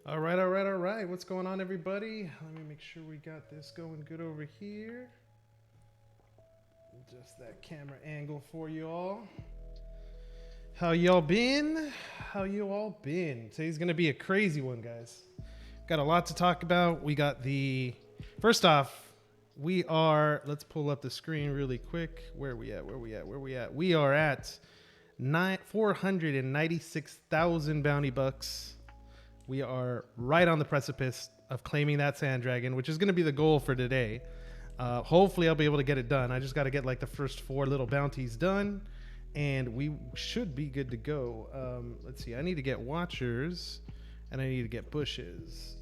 All right, all right, all right. What's going on, everybody? Let me make sure we got this going good over here. Just that camera angle for you all. How y'all been? How you all been? Today's gonna be a crazy one, guys. Got a lot to talk about. We got the first off. We are. Let's pull up the screen really quick. Where are we at? Where are we at? Where are we at? We are at 496,000 bounty bucks. We are right on the precipice of claiming that sand dragon, which is going to be the goal for today. Hopefully I'll be able to get it done. I just got to get like the first 4 little bounties done and we should be good to go. Let's see. I need to get watchers and I need to get bushes.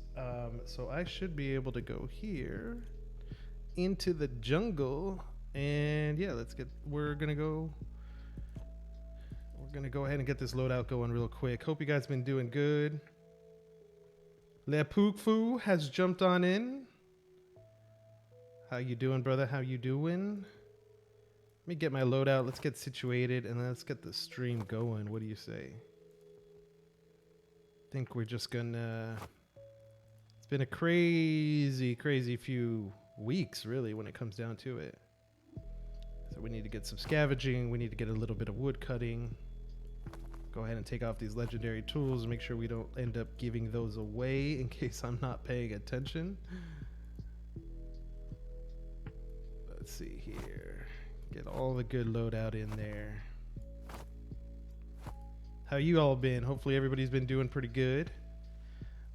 So I should be able to go here into the jungle and yeah, we're going to go ahead and get this loadout going real quick. Hope you guys been doing good. Le Pook Fu has jumped on in. How you doing, brother? How you doing? Let me get my loadout. Let's get situated and let's get the stream going. What do you say? I think we're just gonna... It's been a crazy, crazy few weeks, really, when it comes down to it. So we need to get some scavenging. We need to get a little bit of wood cutting. Go ahead and take off these legendary tools and make sure we don't end up giving those away in case I'm not paying attention. Let's see here. Get all the good loadout in there. How you all been? Hopefully everybody's been doing pretty good.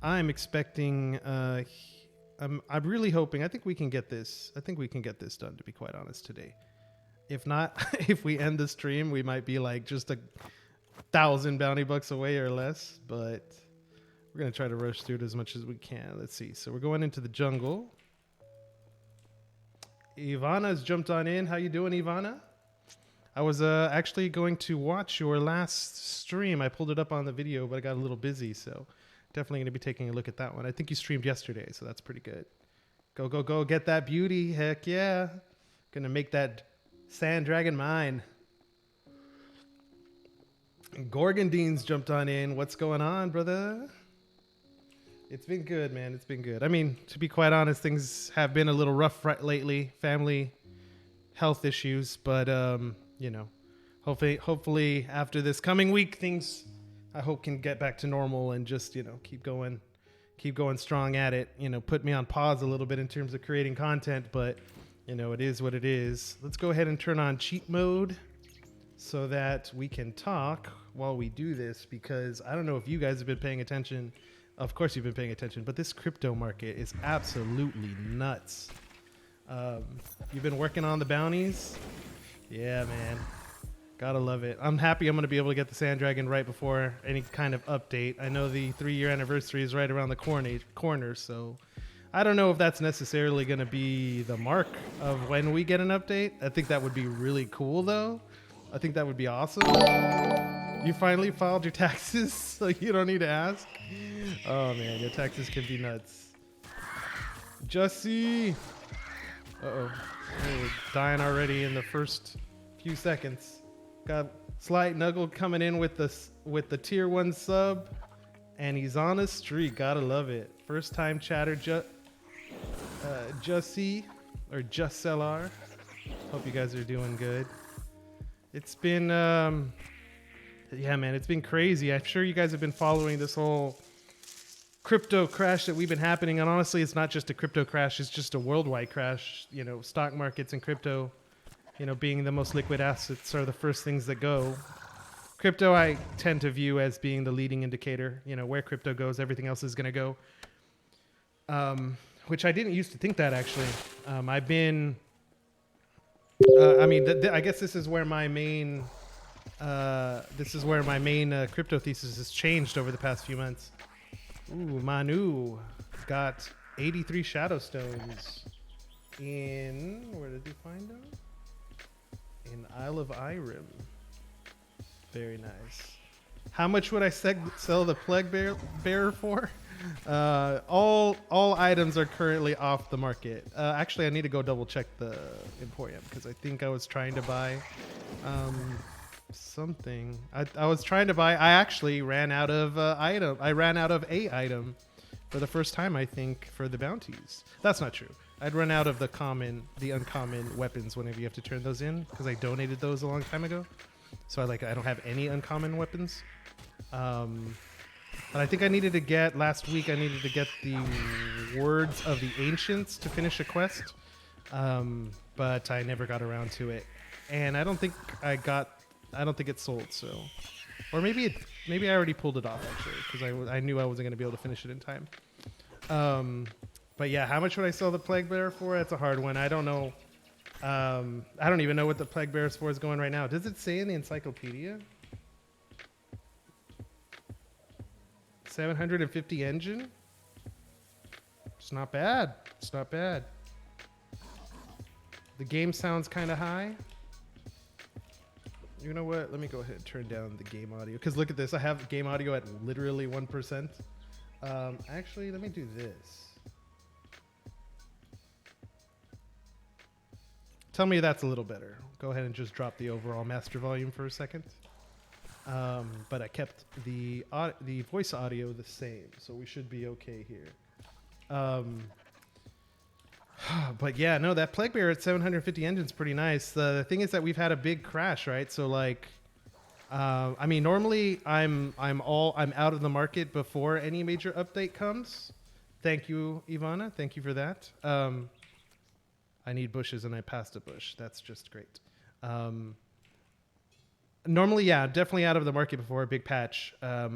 I'm expecting I'm really hoping, I think we can get this done, to be quite honest, today. If not, if we end the stream, we might be like just a 1,000 bounty bucks away or less, but we're gonna try to rush through it as much as we can. Let's see. So we're going into the jungle. Ivana's jumped on in. How you doing, Ivana? I was actually going to watch your last stream. I pulled it up on the video, but I got a little busy, so definitely gonna be taking a look at that one. I think you streamed yesterday, so that's pretty good. Go, go, go! Get that beauty! Heck yeah! Gonna make that sand dragon mine. Gorgondine's jumped on in. What's going on, brother? It's been good, man. It's been good. I mean, to be quite honest, things have been a little rough lately. Family health issues, but you know, hopefully after this coming week, things I hope can get back to normal and just, you know, keep going strong at it. You know, put me on pause a little bit in terms of creating content, but you know, it is what it is. Let's go ahead and turn on cheat mode so that we can talk while we do this, because I don't know if you guys have been paying attention. Of course you've been paying attention, but this crypto market is absolutely nuts. You've been working on the bounties? Yeah, man. Gotta love it. I'm happy I'm going to be able to get the Sand Dragon right before any kind of update. I know the 3-year anniversary is right around the corner, so I don't know if that's necessarily going to be the mark of when we get an update. I think that would be really cool, though. I think that would be awesome. You finally filed your taxes, so you don't need to ask. Oh man, your taxes can be nuts. Jussie! Uh-oh. We're dying already in the first few seconds. Got Slight Nuggle coming in with the tier 1 sub, and he's on a streak. Gotta love it. First time chatter, Jussie, or Jusselar. Hope you guys are doing good. It's been, yeah, man, it's been crazy. I'm sure you guys have been following this whole crypto crash that we've been happening. And honestly, it's not just a crypto crash. It's just a worldwide crash. You know, stock markets and crypto, you know, being the most liquid assets are the first things that go. Crypto, I tend to view as being the leading indicator. You know, where crypto goes, everything else is going to go. Which I didn't used to think that, actually. I've been... I mean, I guess this is where my main crypto thesis has changed over the past few months. Ooh, Manu got 83 shadow stones in, where did he find them? In Isle of Irem. Very nice. How much would I sell the plague bearer for? All items are currently off the market. Actually, I need to go double check the Emporium because I think I was trying to buy something. I was trying to buy. I actually ran out of item. I ran out of a item for the first time, I think, for the bounties. That's not true. I'd run out of the uncommon weapons whenever you have to turn those in because I donated those a long time ago. So I don't have any uncommon weapons. But I think last week I needed to get the Words of the Ancients to finish a quest. But I never got around to it. And I don't think it sold, so. Or maybe I already pulled it off actually, because I knew I wasn't going to be able to finish it in time. But yeah, how much would I sell the Plague Bearer for? That's a hard one. I don't know. I don't even know what the Plague Bearer for is going right now. Does it say in the encyclopedia? 750 engine? It's not bad. It's not bad. The game sounds kind of high. You know what? Let me go ahead and turn down the game audio. Because look at this. I have game audio at literally 1%. Actually, let me do this. Tell me that's a little better. Go ahead and just drop the overall master volume for a second. But I kept the voice audio the same. So we should be okay here. But yeah, no, that Plague Bearer at 750 engines pretty nice. The thing is that we've had a big crash, right? So I mean, normally I'm out of the market before any major update comes. Thank you, Ivana. Thank you for that. I need bushes and I passed a bush. That's just great. Normally, yeah, definitely out of the market before a big patch. I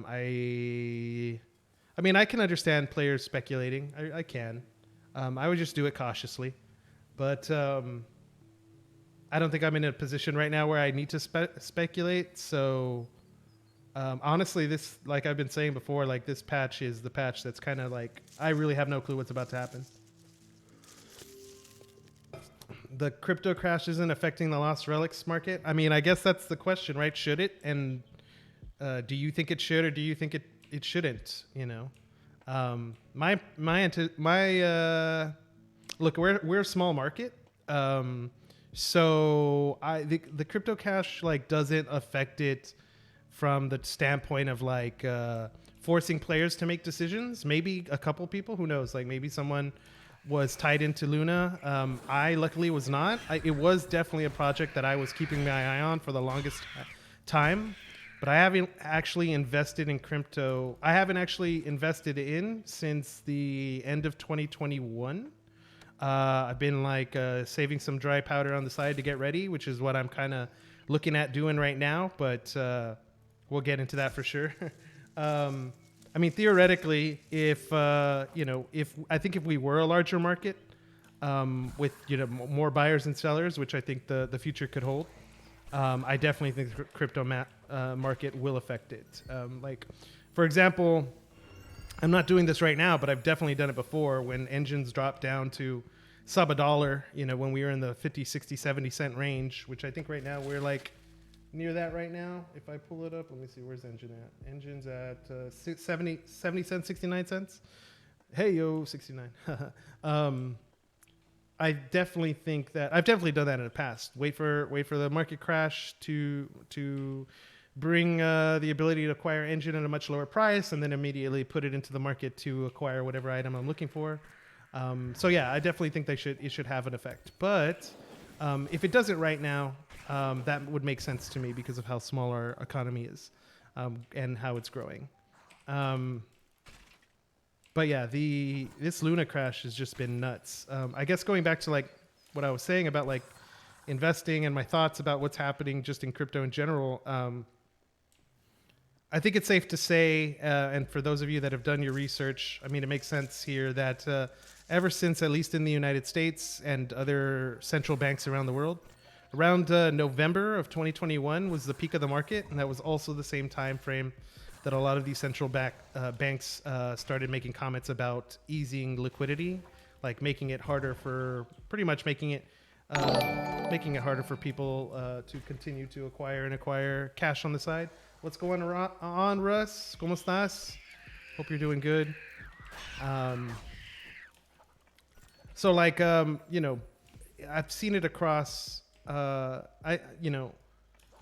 mean, I can understand players speculating. I can. I would just do it cautiously, but I don't think I'm in a position right now where I need to speculate. So honestly, this, like I've been saying before, this patch is the patch that's kind of I really have no clue what's about to happen. The crypto crash isn't affecting the Lost Relics market. I mean, I guess that's the question, right? Should it? And do you think it should, or do you think it shouldn't? You know. Look, we're a small market, so the crypto cash doesn't affect it from the standpoint of forcing players to make decisions. Maybe a couple people, who knows? Maybe someone was tied into Luna. I luckily was not. It was definitely a project that I was keeping my eye on for the longest time. But I haven't actually invested in crypto. I haven't actually invested in since the end of 2021. I've been saving some dry powder on the side to get ready, which is what I'm kind of looking at doing right now. But we'll get into that for sure. I mean, theoretically, if I think if we were a larger market with more buyers and sellers, which I think the future could hold. I definitely think the crypto market will affect it. For example, I'm not doing this right now, but I've definitely done it before when engines dropped down to sub $1, when we were in the 50, 60, 70 cent range, which I think right now we're near that right now. If I pull it up, let me see, where's engine at? Engine's at 70 cents, 69 cents. Hey, yo, 69. I definitely think that I've definitely done that in the past. Wait for the market crash to bring the ability to acquire engine at a much lower price, and then immediately put it into the market to acquire whatever item I'm looking for. So yeah, I definitely think it should have an effect. But if it doesn't right now, that would make sense to me because of how small our economy is and how it's growing. But yeah, this Luna crash has just been nuts. I guess going back to what I was saying about investing and my thoughts about what's happening just in crypto in general. I think it's safe to say, and for those of you that have done your research, I mean, it makes sense here that ever since, at least in the United States and other central banks around the world, around November of 2021 was the peak of the market, and that was also the same time frame that a lot of these central banks started making comments about easing liquidity, making it harder for harder for people to continue to acquire cash on the side. What's going on, Russ? ¿Cómo estás? Hope you're doing good. So I've seen it across.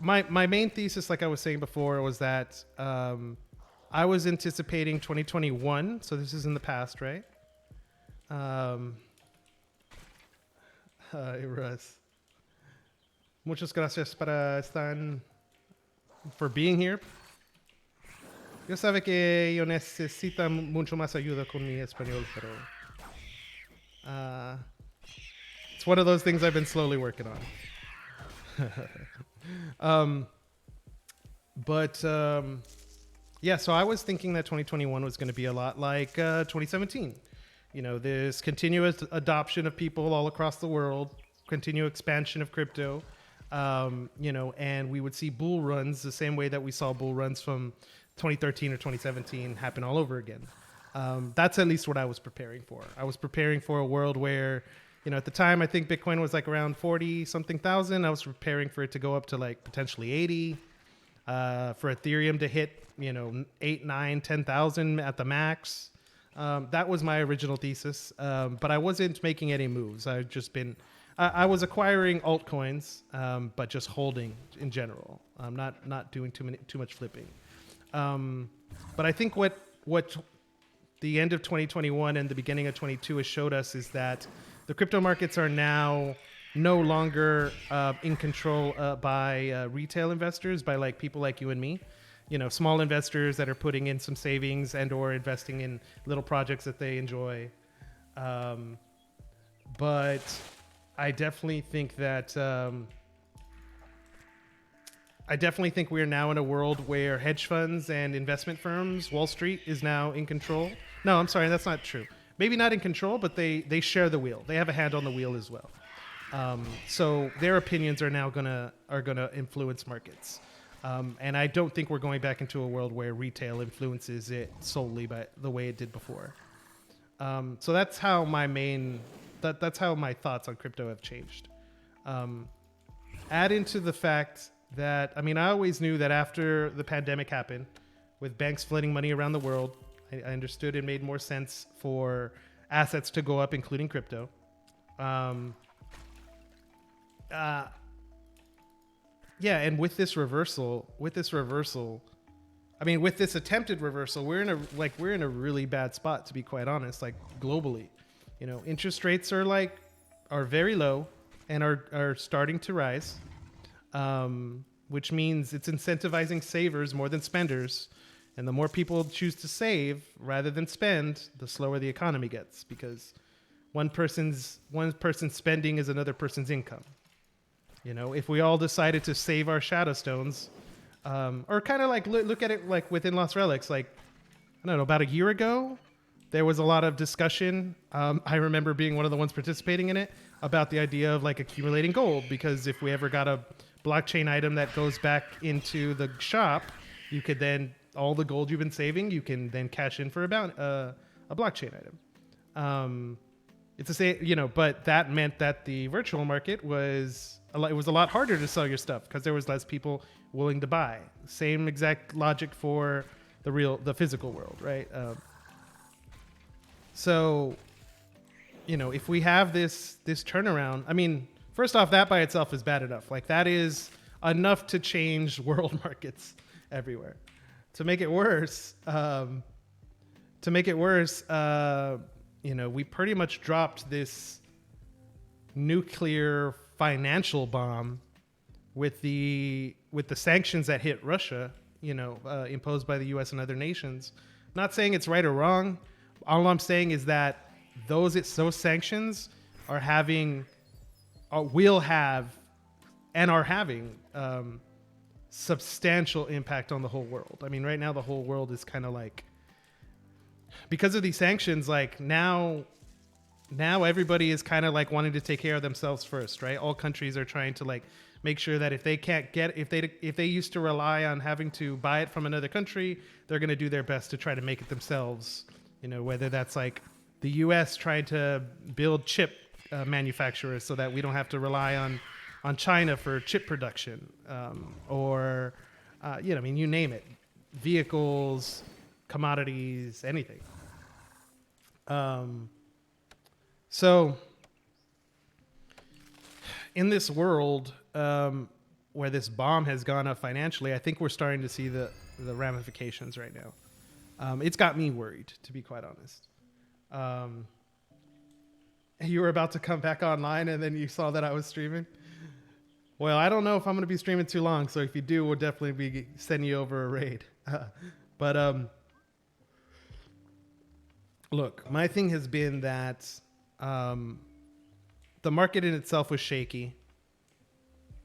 My main thesis, like I was saying before, was that I was anticipating 2021, so this is in the past, right? Hi, Russ. Muchas gracias for being here. Yo sabe que yo necesito mucho más ayuda con mi español, pero it's one of those things I've been slowly working on. Yeah, so I was thinking that 2021 was going to be a lot like 2017. You know, this continuous adoption of people all across the world, continued expansion of crypto, you know, and we would see bull runs the same way that we saw bull runs from 2013 or 2017 happen all over again. That's at least what I was preparing for. I was preparing for a world where, you know, at the time, I think Bitcoin was like around 40 something thousand. I was preparing for it to go up to like potentially 80, for Ethereum to hit, you know, 8, 9, 10,000 at the max. That was my original thesis. But I wasn't making any moves. I was acquiring altcoins, but just holding in general. I'm not doing too much flipping. But I think what the end of 2021 and the beginning of 22 has showed us is that the crypto markets are now no longer in control by retail investors, by like people like you and me, you know, small investors that are putting in some savings and or investing in little projects that they enjoy. But I definitely think that we are now in a world where hedge funds and investment firms, Wall Street is now in control. No, I'm sorry, that's not true. Maybe not in control, but they share the wheel. They have a hand on the wheel as well. So their opinions are now gonna influence markets. And I don't think we're going back into a world where retail influences it solely by the way it did before. So that's how that's how my thoughts on crypto have changed. Add into the fact that, I mean, I always knew that after the pandemic happened, with banks flooding money around the world, I understood it made more sense for assets to go up, including crypto. Yeah, and with this attempted reversal, we're in a really bad spot, to be quite honest, like globally. You know, interest rates are very low and are starting to rise, which means it's incentivizing savers more than spenders. And the more people choose to save rather than spend, the slower the economy gets, because one person's spending is another person's income. You know, if we all decided to save our shadow stones, or kind of like look at it like within Lost Relics, like, I don't know, about a year ago, there was a lot of discussion. I remember being one of the ones participating in it about the idea of like accumulating gold, because if we ever got a blockchain item that goes back into the shop, you could then, all the gold you've been saving, you can then cash in for a blockchain item. It's the same, you know, but that meant that the virtual market was a lot harder to sell your stuff because there was less people willing to buy. Same exact logic for the physical world, right? So, you know, if we have this turnaround, I mean, first off, that by itself is bad enough. Like, that is enough to change world markets everywhere. To make it worse, you know, we pretty much dropped this nuclear financial bomb with the sanctions that hit Russia, you know, imposed by the U.S. and other nations. Not saying it's right or wrong. All I'm saying is that those sanctions are will have and are having substantial impact on the whole world. I mean, right now the whole world is kind of like, because of these sanctions, like now everybody is kind of like wanting to take care of themselves first, right? All countries are trying to like make sure that if they used to rely on having to buy it from another country, they're going to do their best to try to make it themselves. You know, whether that's like the U.S. trying to build chip manufacturers so that we don't have to rely on China for chip production, or you know, I mean, you name it, vehicles, commodities, anything. So in this world where this bomb has gone up financially, I think we're starting to see the ramifications right now. It's got me worried, to be quite honest. You were about to come back online and then you saw that I was streaming. Well, I don't know if I'm going to be streaming too long, so if you do, we'll definitely be sending you over a raid. But look, my thing has been that the market in itself was shaky.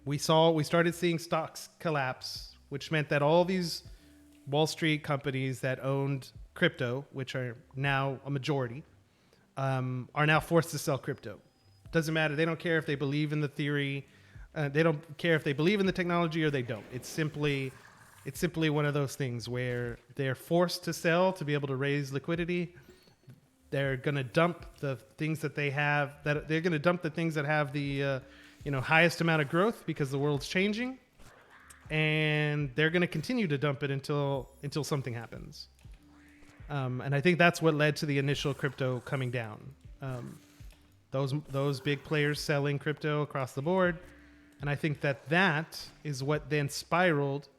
We started seeing stocks collapse, which meant that all these Wall Street companies that owned crypto, which are now a majority, are now forced to sell crypto. Doesn't matter. They don't care if they believe in the theory. They don't care if they believe in the technology or they don't. It's simply one of those things where they're forced to sell to be able to raise liquidity. They're going to dump the things that they have. That they're going to dump the things that have the highest amount of growth because the world's changing, and they're going to continue to dump it until something happens. And I think that's what led to the initial crypto coming down. Those big players selling crypto across the board. And I think that is what then spiraled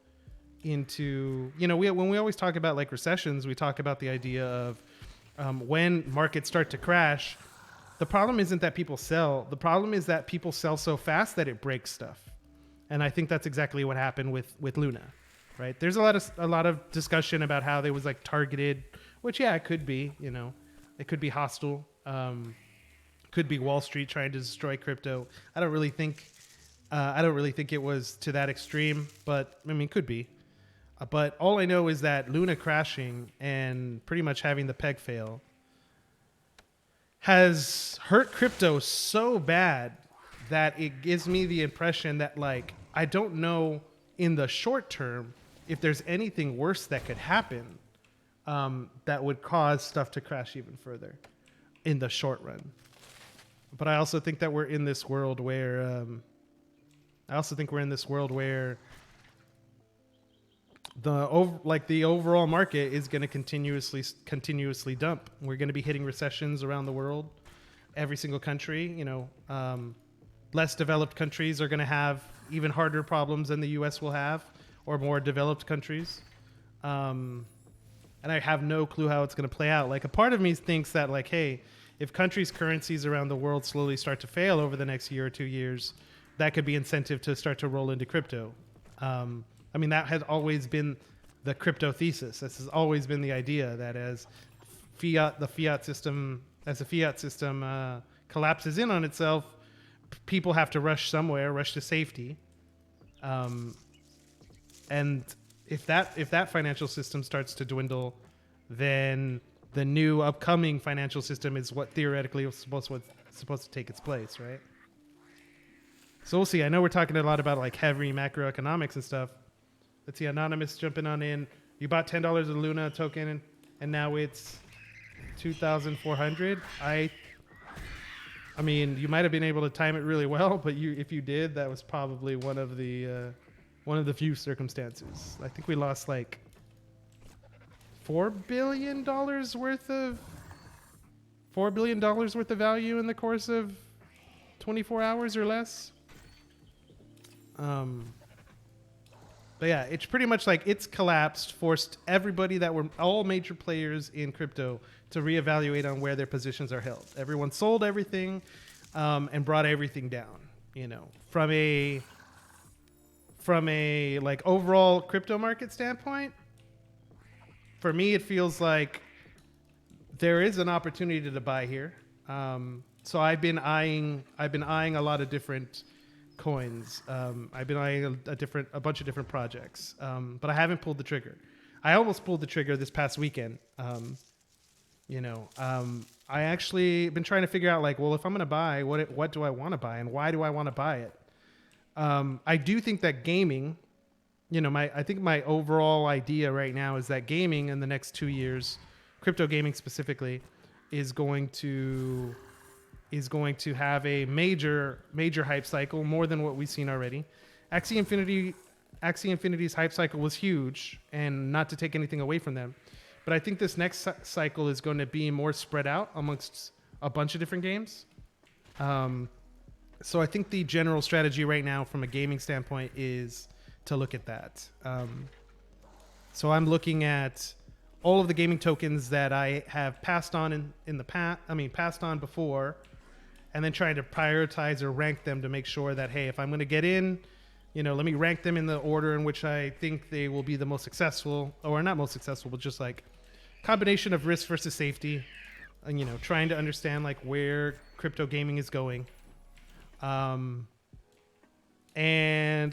into, when we always talk about like recessions, we talk about the idea of when markets start to crash, the problem isn't that people sell. The problem is that people sell so fast that it breaks stuff. And I think that's exactly what happened with Luna, right? There's a lot of discussion about how they was like targeted, which it could be, it could be hostile, could be Wall Street trying to destroy crypto. I don't really think it was to that extreme, but I mean, could be. But all I know is that Luna crashing and pretty much having the peg fail has hurt crypto so bad that it gives me the impression that, like, I don't know in the short term if there's anything worse that could happen that would cause stuff to crash even further in the short run. But I also think that we're in this world where the overall market is going to continuously dump. We're going to be hitting recessions around the world. Every single country, less developed countries are going to have even harder problems than the U.S. will have, or more developed countries. And I have no clue how it's going to play out. Like, a part of me thinks that, like, hey, if countries' currencies around the world slowly start to fail over the next year or 2 years, that could be incentive to start to roll into crypto. I mean, that has always been the crypto thesis. This has always been the idea that as the fiat system collapses in on itself, people have to rush to safety. And if that financial system starts to dwindle, then the new upcoming financial system is what theoretically was supposed to take its place, right? So we'll see. I know we're talking a lot about like heavy macroeconomics and stuff. Let's see, Anonymous jumping on in. You bought $10 of Luna token, and now it's 2,400. I mean, you might have been able to time it really well, but if you did, that was probably one of the few circumstances. I think we lost like $4 billion worth of value in the course of 24 hours or less. But yeah, it's pretty much like it's collapsed, forced everybody that were all major players in crypto to reevaluate on where their positions are held. Everyone sold everything and brought everything down, from a like overall crypto market standpoint. For me, it feels like there is an opportunity to buy here. So I've been eyeing a lot of different coins. I've been eyeing a bunch of different projects, but I haven't pulled the trigger. I almost pulled the trigger this past weekend. I actually been trying to figure out, like, well, if I'm going to buy, what do I want to buy and why do I want to buy it? I do think that gaming, I think my overall idea right now is that gaming in the next 2 years, crypto gaming specifically, is going to have a major hype cycle, more than what we've seen already. Axie Infinity's hype cycle was huge, and not to take anything away from them, but I think this next cycle is going to be more spread out amongst a bunch of different games. So I think the general strategy right now from a gaming standpoint is to look at that. So I'm looking at all of the gaming tokens that I have passed on in the past. Passed on before, and then trying to prioritize or rank them to make sure that, hey, if I'm going to get in, let me rank them in the order in which I think they will be the most successful, or not most successful, but just like combination of risk versus safety, and trying to understand like where crypto gaming is going. And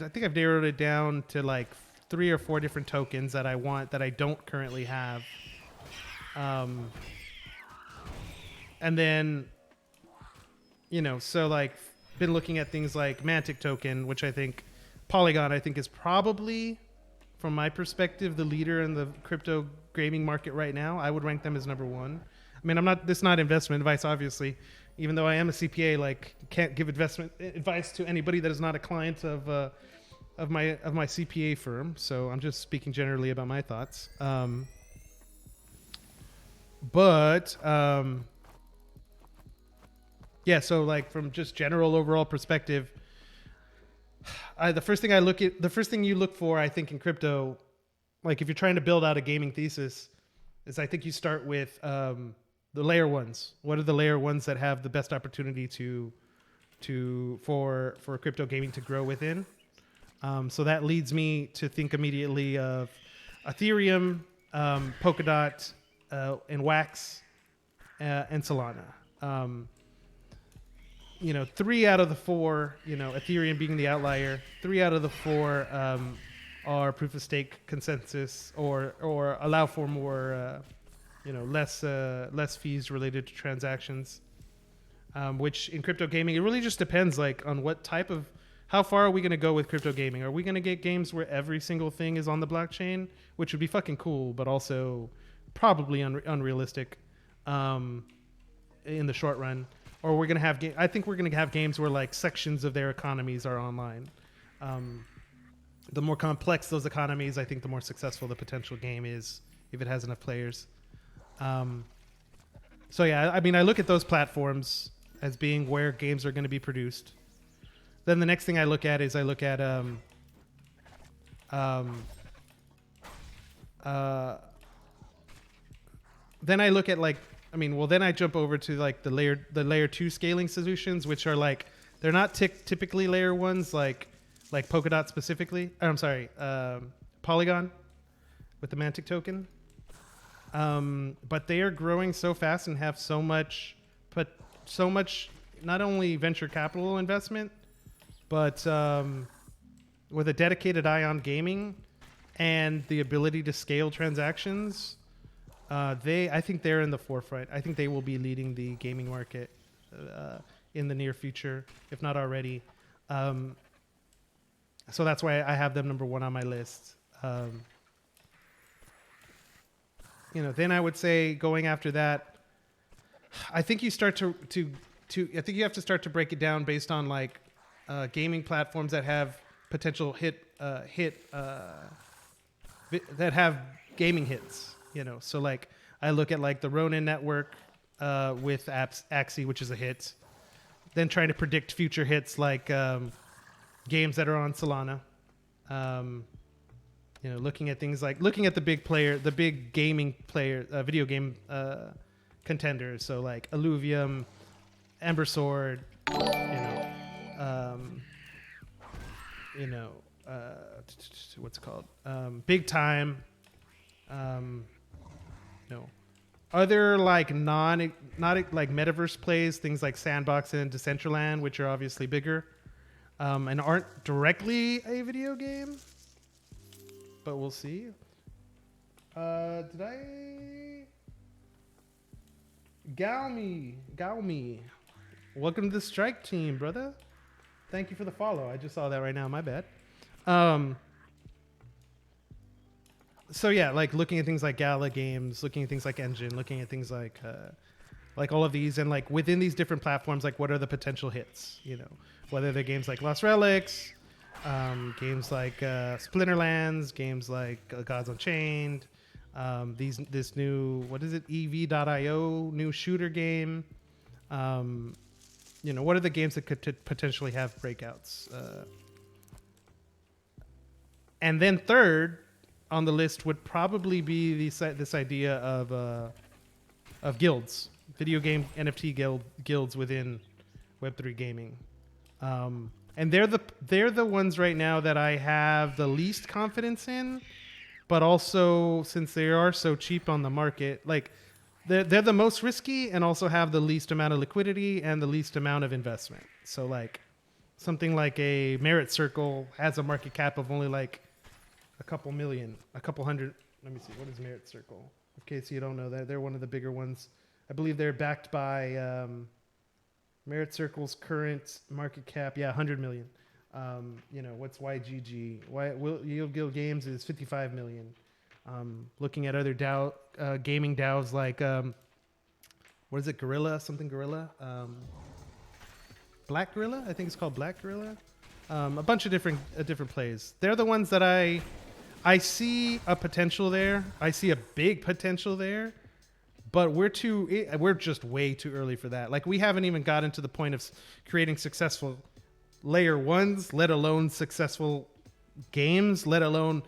I think I've narrowed it down to like 3 or 4 different tokens that I want that I don't currently have. And then, so like been looking at things like Mantic token, which I think Polygon, is probably, from my perspective, the leader in the crypto gaming market right now. I would rank them as number 1. This is not investment advice, obviously, even though I am a CPA, like can't give investment advice to anybody that is not a client of my CPA firm. So I'm just speaking generally about my thoughts. Yeah, so like from just general overall perspective, the first thing you look for, I think, in crypto, like if you're trying to build out a gaming thesis, is I think you start with the layer ones. What are the layer ones that have the best opportunity for crypto gaming to grow within? So that leads me to think immediately of Ethereum, Polkadot, and Wax, and Solana. 3 out of the 4, Ethereum being the outlier, 3 out of the 4 are proof of stake consensus or allow for more, less fees related to transactions. Which in crypto gaming, it really just depends like on what type of, how far are we going to go with crypto gaming? Are we going to get games where every single thing is on the blockchain, which would be fucking cool, but also probably unrealistic in the short run? Or we're going to have, I think we're going to have games where like sections of their economies are online. The more complex those economies, I think the more successful the potential game is if it has enough players. So yeah, I look at those platforms as being where games are going to be produced. Then the next thing I look at is then I look at like, then I jump over to like the layer 2 scaling solutions, which are like, they're not typically layer ones, like Polkadot specifically. Polygon with the Mantic token. But they are growing so fast and have so much not only venture capital investment, but with a dedicated eye on gaming and the ability to scale transactions. I think they're in the forefront. I think they will be leading the gaming market in the near future, if not already. So that's why I have them number 1 on my list. Then I would say going after that, I think you start I think you have to start to break it down based on like gaming platforms that have potential that have gaming hits. So like I look at like the Ronin network with Axie, which is a hit. Then trying to predict future hits like games that are on Solana. Looking at things like the big gaming player, video game contenders. So like Illuvium, Ember Sword, what's it called? Big Time. Other like not like metaverse plays, things like Sandbox and Decentraland, which are obviously bigger, and aren't directly a video game. But we'll see. Did I? Galmi. Welcome to the strike team, brother. Thank you for the follow. I just saw that right now. My bad. So yeah, like looking at things like Gala Games, looking at things like Engine, looking at things like all of these, and like within these different platforms, like what are the potential hits? Whether they're games like Lost Relics, games like Splinterlands, games like Gods Unchained, this new, what is it, EV.io new shooter game. What are the games that could potentially have breakouts? And then third, on the list would probably be this idea of guilds, video game NFT guilds within Web3 gaming. And they're the ones right now that I have the least confidence in, but also since they are so cheap on the market, like they're the most risky and also have the least amount of liquidity and the least amount of investment. So like something like a Merit Circle has a market cap of only like a couple million, a couple hundred. Let me see. What is Merit Circle? In case you don't know that, they're one of the bigger ones. I believe they're backed by Merit Circle's current market cap. Yeah, 100 million. What's YGG? Yield Guild Games is 55 million. Looking at other gaming DAOs like, what is it? Gorilla? Something Gorilla? Black Gorilla? I think it's called Black Gorilla. A bunch of different plays. They're the ones that I see a potential there. I see a big potential there, but we're just way too early for that. Like we haven't even gotten to the point of creating successful layer ones, let alone successful games, let alone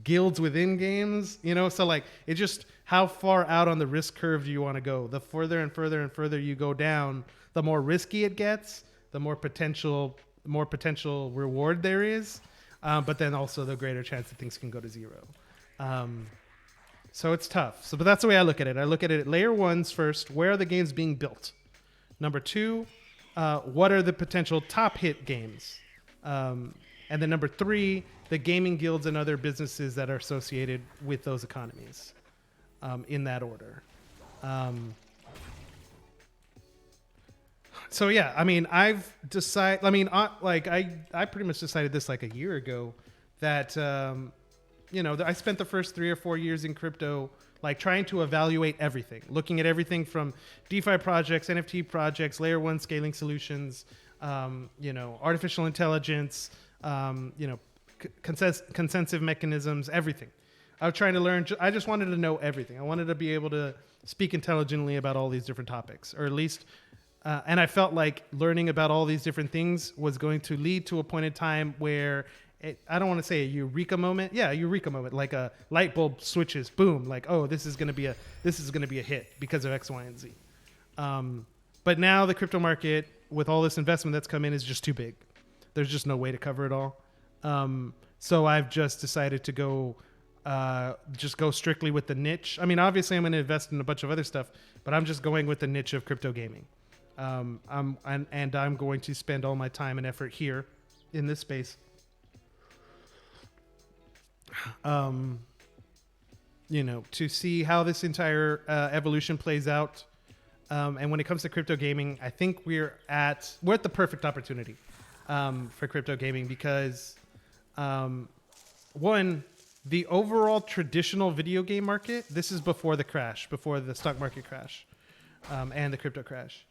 guilds within games, so like it just, how far out on the risk curve do you want to go? The further and further and further you go down, the more risky it gets, the more potential reward there is, but then also the greater chance that things can go to zero. So it's tough. But that's the way I look at it. I look at it at layer ones first. Where are the games being built? Number two, what are the potential top hit games? And then number three, the gaming guilds and other businesses that are associated with those economies, in that order. So yeah, I mean, I've decided. I mean, I pretty much decided this like a year ago that I spent the first 3 or 4 years in crypto, like trying to evaluate everything, looking at everything from DeFi projects, NFT projects, layer one scaling solutions, artificial intelligence, consensus mechanisms, everything. I was trying to learn. I just wanted to know everything. I wanted to be able to speak intelligently about all these different topics, or at least. And I felt like learning about all these different things was going to lead to a point in time where I don't want to say a eureka moment. Yeah, a eureka moment, like a light bulb switches, boom, like, oh, this is going to be a hit because of X, Y, and Z. But now the crypto market, with all this investment that's come in, is just too big. There's just no way to cover it all. So I've just decided to go strictly with the niche. I mean, obviously I'm going to invest in a bunch of other stuff, but I'm just going with the niche of crypto gaming. I'm going to spend all my time and effort here in this space. To see how this entire evolution plays out. And when it comes to crypto gaming, I think we're at the perfect opportunity for crypto gaming because, one, the overall traditional video game market, this is before the stock market crash and the crypto crash.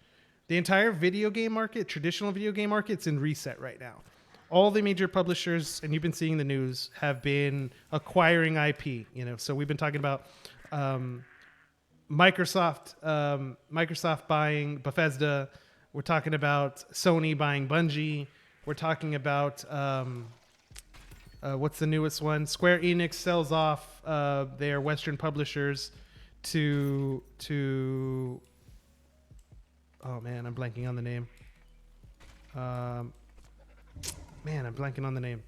The entire traditional video game market's in reset right now. All the major publishers, and you've been seeing the news, have been acquiring IP. So we've been talking about Microsoft buying Bethesda. We're talking about Sony buying Bungie. We're talking about what's the newest one? Square Enix sells off their Western publishers to. Oh man, I'm blanking on the name. I'm blanking on the name.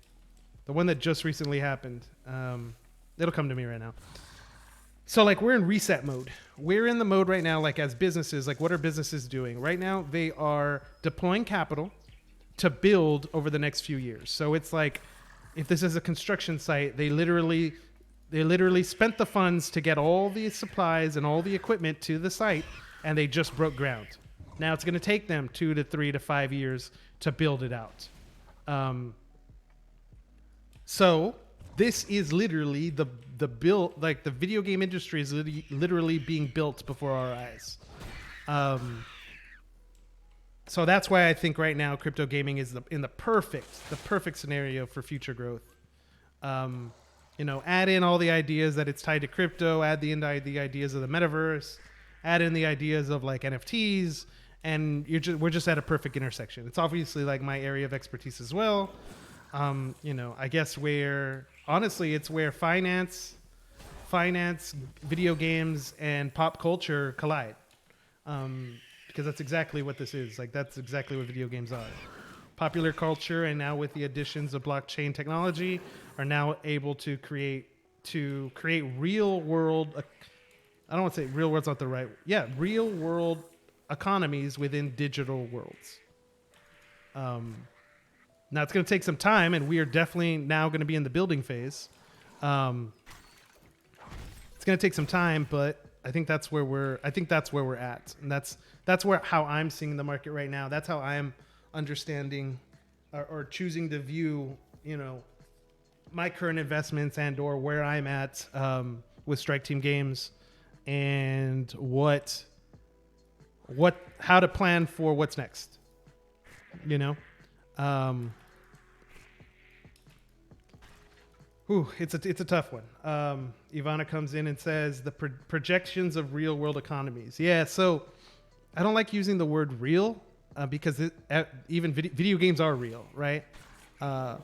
The one that just recently happened. It'll come to me right now. So like we're in reset mode. We're in the mode right now, like as businesses, like what are businesses doing? Right now they are deploying capital to build over the next few years. So it's like if this is a construction site, they literally spent the funds to get all the supplies and all the equipment to the site, and they just broke ground. Now it's going to take them 2 to 3 to 5 years to build it out. So this is literally the build, like the video game industry is literally being built before our eyes. So that's why I think right now crypto gaming is the perfect scenario for future growth. Add in all the ideas that it's tied to crypto, add the ideas of the metaverse, add in the ideas of like NFTs, and we're just at a perfect intersection. It's obviously like my area of expertise as well. I guess where honestly, it's where finance, video games, and pop culture collide. Because that's exactly what this is. Like, that's exactly what video games are. Popular culture, and now with the additions of blockchain technology, are now able to create real world. I don't want to say real world's not the right. Yeah, real world economies within digital worlds. Now it's going to take some time, and we are definitely now going to be in the building phase. It's going to take some time, but I think that's where we're at, and that's where how I'm seeing the market right now. That's how I'm understanding or choosing to view, my current investments and or where I'm at with Strike Team Games, and how to plan for what's next. It's a tough one. Ivana comes in and says the projections of real world economies. Yeah, so I don't like using the word real because even video games are real, right? But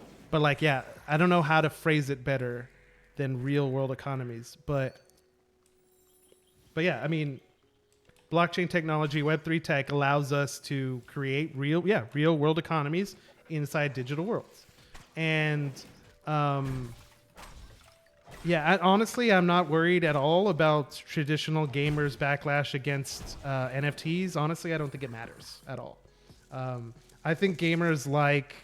I don't know how to phrase it better than real world economies. But yeah, I mean, blockchain technology, Web3 tech allows us to create real world economies inside digital worlds. And honestly, I'm not worried at all about traditional gamers' backlash against NFTs. Honestly, I don't think it matters at all. I think gamers like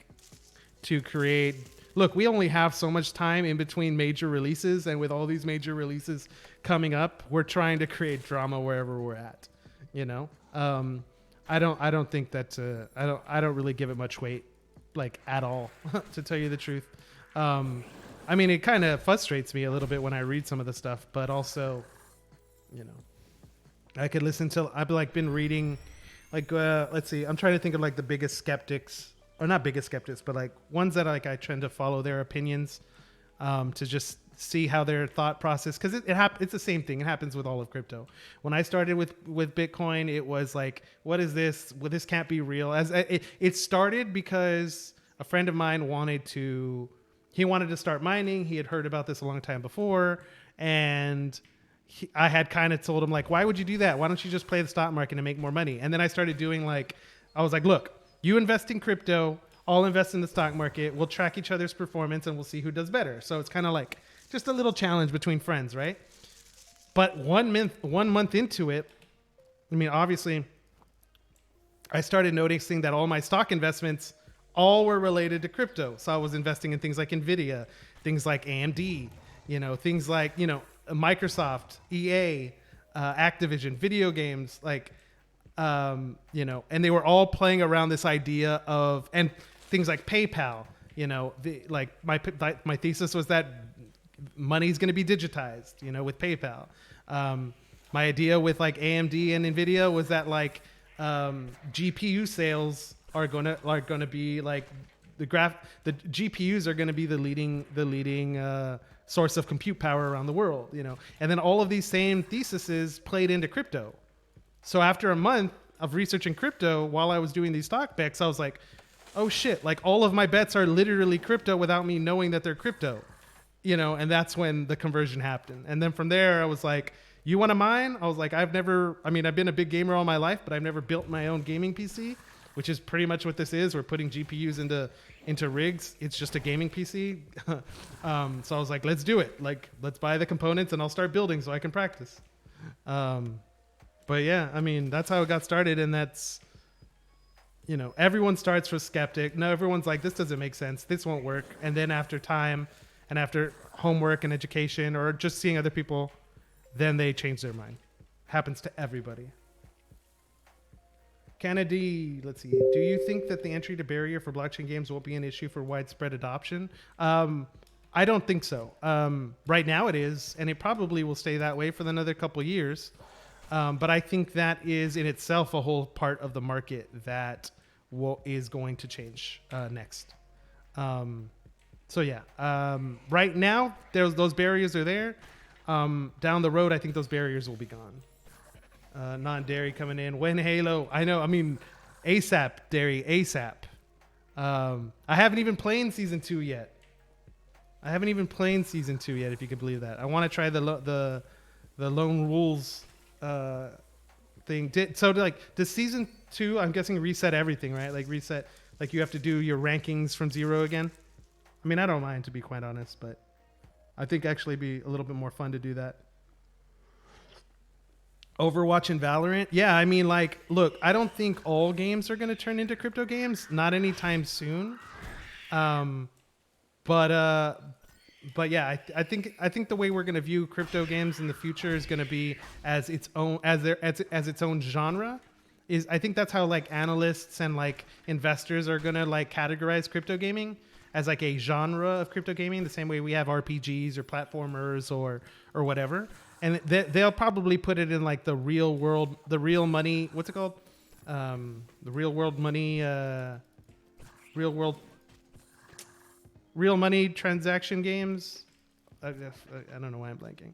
to create... Look, we only have so much time in between major releases, and with all these major releases coming up, we're trying to create drama wherever we're at. I don't think that I don't really give it much weight, like, at all, to tell you the truth. I mean, it kind of frustrates me a little bit when I read some of the stuff, but also, I could listen to... I've been reading, let's see, I'm trying to think of the biggest skeptics, or not biggest skeptics, but ones that I tend to follow their opinions, to just see how their thought process, because it's the same thing. It happens with all of crypto. When I started with Bitcoin, it was like, what is this? Well, this can't be real. It started because a friend of mine wanted to start mining. He had heard about this a long time before, and I had kind of told him, why would you do that? Why don't you just play the stock market and make more money? And then I started doing I was like, look, you invest in crypto, I'll invest in the stock market. We'll track each other's performance and we'll see who does better. So it's kind of just a little challenge between friends, right? But 1 month into it, I mean, obviously, I started noticing that all my stock investments all were related to crypto. So I was investing in things like Nvidia, things like AMD, things like, Microsoft, EA, Activision, video games, and they were all playing around this idea of, and things like PayPal, my thesis was that money's going to be digitized, with PayPal. My idea with AMD and Nvidia was that GPU sales are gonna be the GPUs are gonna be the leading source of compute power around the world, and then all of these same theses played into crypto. So after a month of researching crypto, while I was doing these stock picks, I was like, oh shit, all of my bets are literally crypto without me knowing that they're crypto, and that's when the conversion happened. And then from there I was like, you want to mine? I was like, I've been a big gamer all my life, but I've never built my own gaming PC, which is pretty much what this is. We're putting GPUs into rigs. It's just a gaming PC. So I was like, let's do it. Let's buy the components and I'll start building so I can practice. But yeah, I mean, that's how it got started. And that's, everyone starts with skeptic. No, everyone's like, this doesn't make sense. This won't work. And then after time and after homework and education or just seeing other people, then they change their mind. Happens to everybody. Kennedy, let's see. Do you think that the entry to barrier for blockchain games will be an issue for widespread adoption? I don't think so. Right now it is, and it probably will stay that way for another couple of years. But I think that is in itself a whole part of the market that is going to change next. So yeah, right now those barriers are there. Down the road, I think those barriers will be gone. Non-dairy coming in. When Halo? I know. I mean, ASAP, dairy, ASAP. I haven't even played season 2 yet. I haven't even played season 2 yet, if you could believe that. I want to try the Lone Wolves thing. Does season 2? I'm guessing reset everything, right? Like reset, like you have to do your rankings from 0 again. I mean, I don't mind, to be quite honest, but I think actually it'd be a little bit more fun to do that. Overwatch and Valorant. Yeah, I mean, like, look, I don't think all games are going to turn into crypto games. Not anytime soon. But yeah, I think the way we're going to view crypto games in the future is going to be as its own as its own genre. I think that's how like analysts and like investors are going to like categorize crypto gaming as like a genre of crypto gaming, the same way we have RPGs or platformers or whatever. And they'll probably put it in like the real money. What's it called? The real world money. Real money transaction games. I don't know why I'm blanking.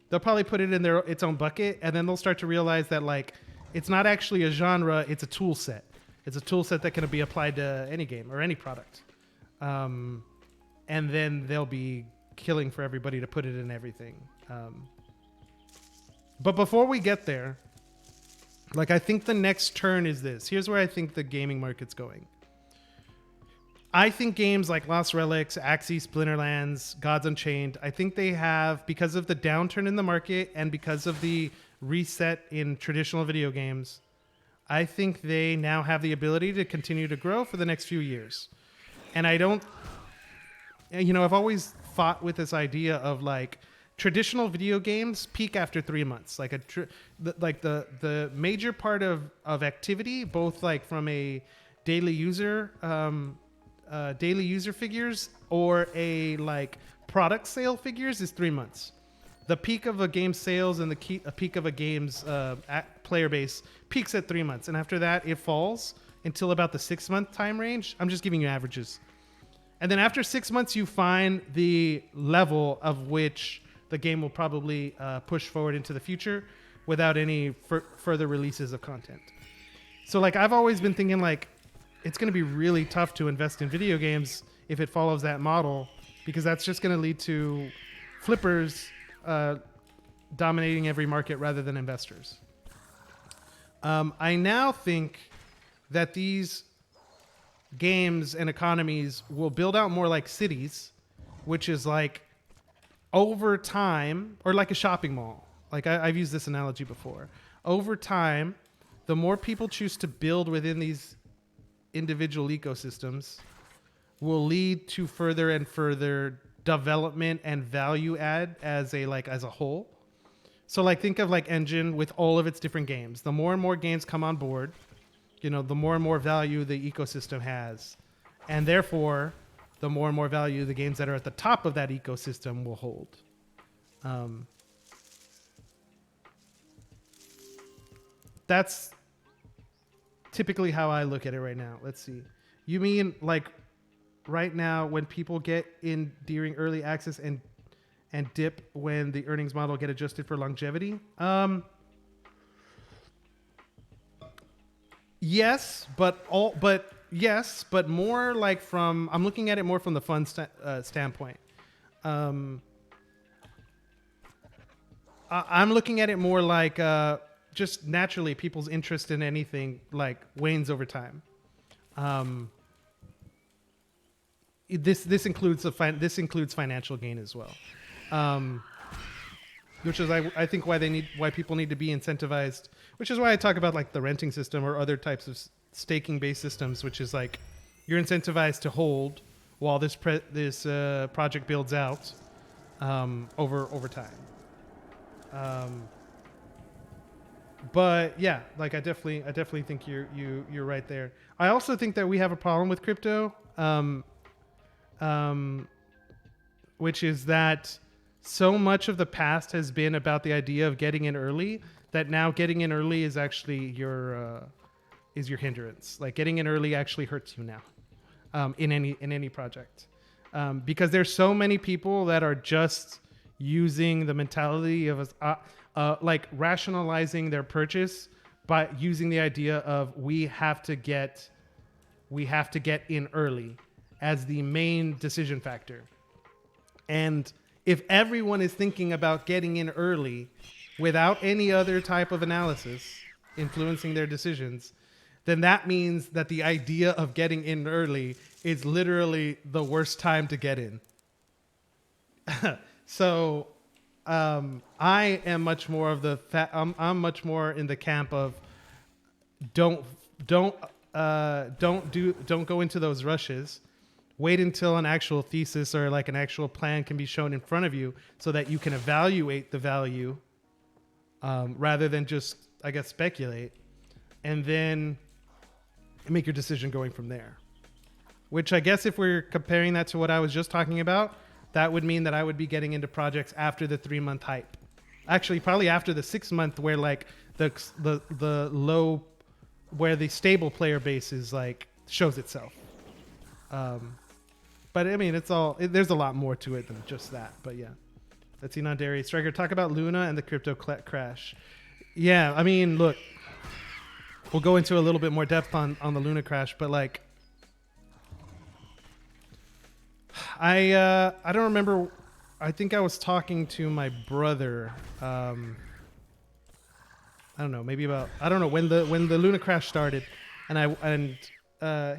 They'll probably put it in its own bucket, and then they'll start to realize that like it's not actually a genre; it's a tool set. It's a tool set that can be applied to any game or any product. And then they'll be killing for everybody to put it in everything. But before we get there, like I think the next turn is this. Here's where I think the gaming market's going. I think games like Lost Relics, Axie, Splinterlands, Gods Unchained, I think they have, because of the downturn in the market and because of the reset in traditional video games, I think they now have the ability to continue to grow for the next few years. And I don't, I've always fought with this idea of like traditional video games peak after 3 months. Like the major part of activity, both like from a daily user figures or a like product sale figures, is 3 months. The peak of a game's sales and a peak of a game's player base peaks at 3 months, and after that it falls until about the 6 month time range. I'm just giving you averages. And then after 6 months, you find the level of which the game will probably push forward into the future without any further releases of content. So like I've always been thinking like it's going to be really tough to invest in video games if it follows that model, because that's just going to lead to flippers dominating every market rather than investors. I now think that these games and economies will build out more like cities, which is like over time, or like a shopping mall. Like I've used this analogy before. Over time, the more people choose to build within these individual ecosystems will lead to further and further development and value add as a whole. So like think of like Engine with all of its different games. The more and more games come on board, the more and more value the ecosystem has. And therefore, the more and more value the games that are at the top of that ecosystem will hold. That's typically how I look at it right now. Let's see. You mean like right now when people get in during early access and dip when the earnings model get adjusted for longevity? Yes, but more like I'm looking at it more from the fun standpoint. I'm looking at it more like just naturally people's interest in anything like wanes over time. This includes financial gain as well, which is I think why people need to be incentivized. Which is why I talk about like the renting system or other types of staking based systems, which is like you're incentivized to hold while this project builds out over time. But yeah, like I definitely think you're right there. I also think that we have a problem with crypto, which is that so much of the past has been about the idea of getting in early, that now getting in early is actually your hindrance. Like getting in early actually hurts you now, in any project, because there's so many people that are just using the mentality of like rationalizing their purchase by using the idea of we have to get in early, as the main decision factor. And if everyone is thinking about getting in early without any other type of analysis influencing their decisions, then that means that the idea of getting in early is literally the worst time to get in. So I am much more of I'm much more in the camp of don't go into those rushes. Wait until an actual thesis or like an actual plan can be shown in front of you so that you can evaluate the value rather than just, I guess, speculate, and then make your decision going from there. Which I guess if we're comparing that to what I was just talking about, that would mean that I would be getting into projects after the 3-month hype. Actually, probably after the 6-month where like the low, where the stable player base is like shows itself. But I mean, there's a lot more to it than just that. But yeah, let's see. Non-dairy Striker, talk about Luna and the crypto crash. Yeah, I mean, look, we'll go into a little bit more depth on the Luna crash, but like, I don't remember. I think I was talking to my brother. I don't know, maybe about, I don't know when the Luna crash started, and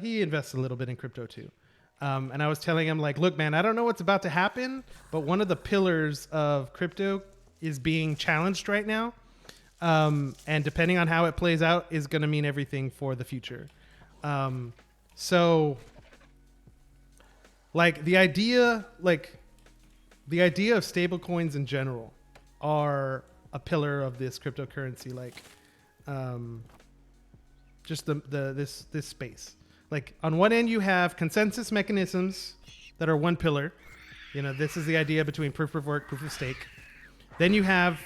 he invests a little bit in crypto too. And I was telling him like, look, man, I don't know what's about to happen, but one of the pillars of crypto is being challenged right now. And depending on how it plays out is going to mean everything for the future. So like the idea of stablecoins in general are a pillar of this cryptocurrency, like, just this space. Like on one end you have consensus mechanisms that are one pillar. You know, this is the idea between proof of work, proof of stake. Then you have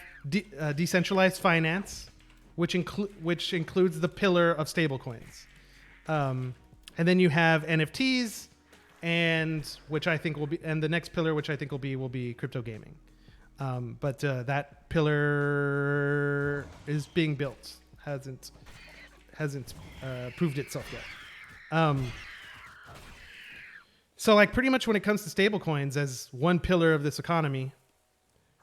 decentralized finance, which includes the pillar of stablecoins. And then you have NFTs, and the next pillar, which I think will be crypto gaming. But that pillar is being built, hasn't proved itself yet. So like pretty much when it comes to stablecoins as one pillar of this economy,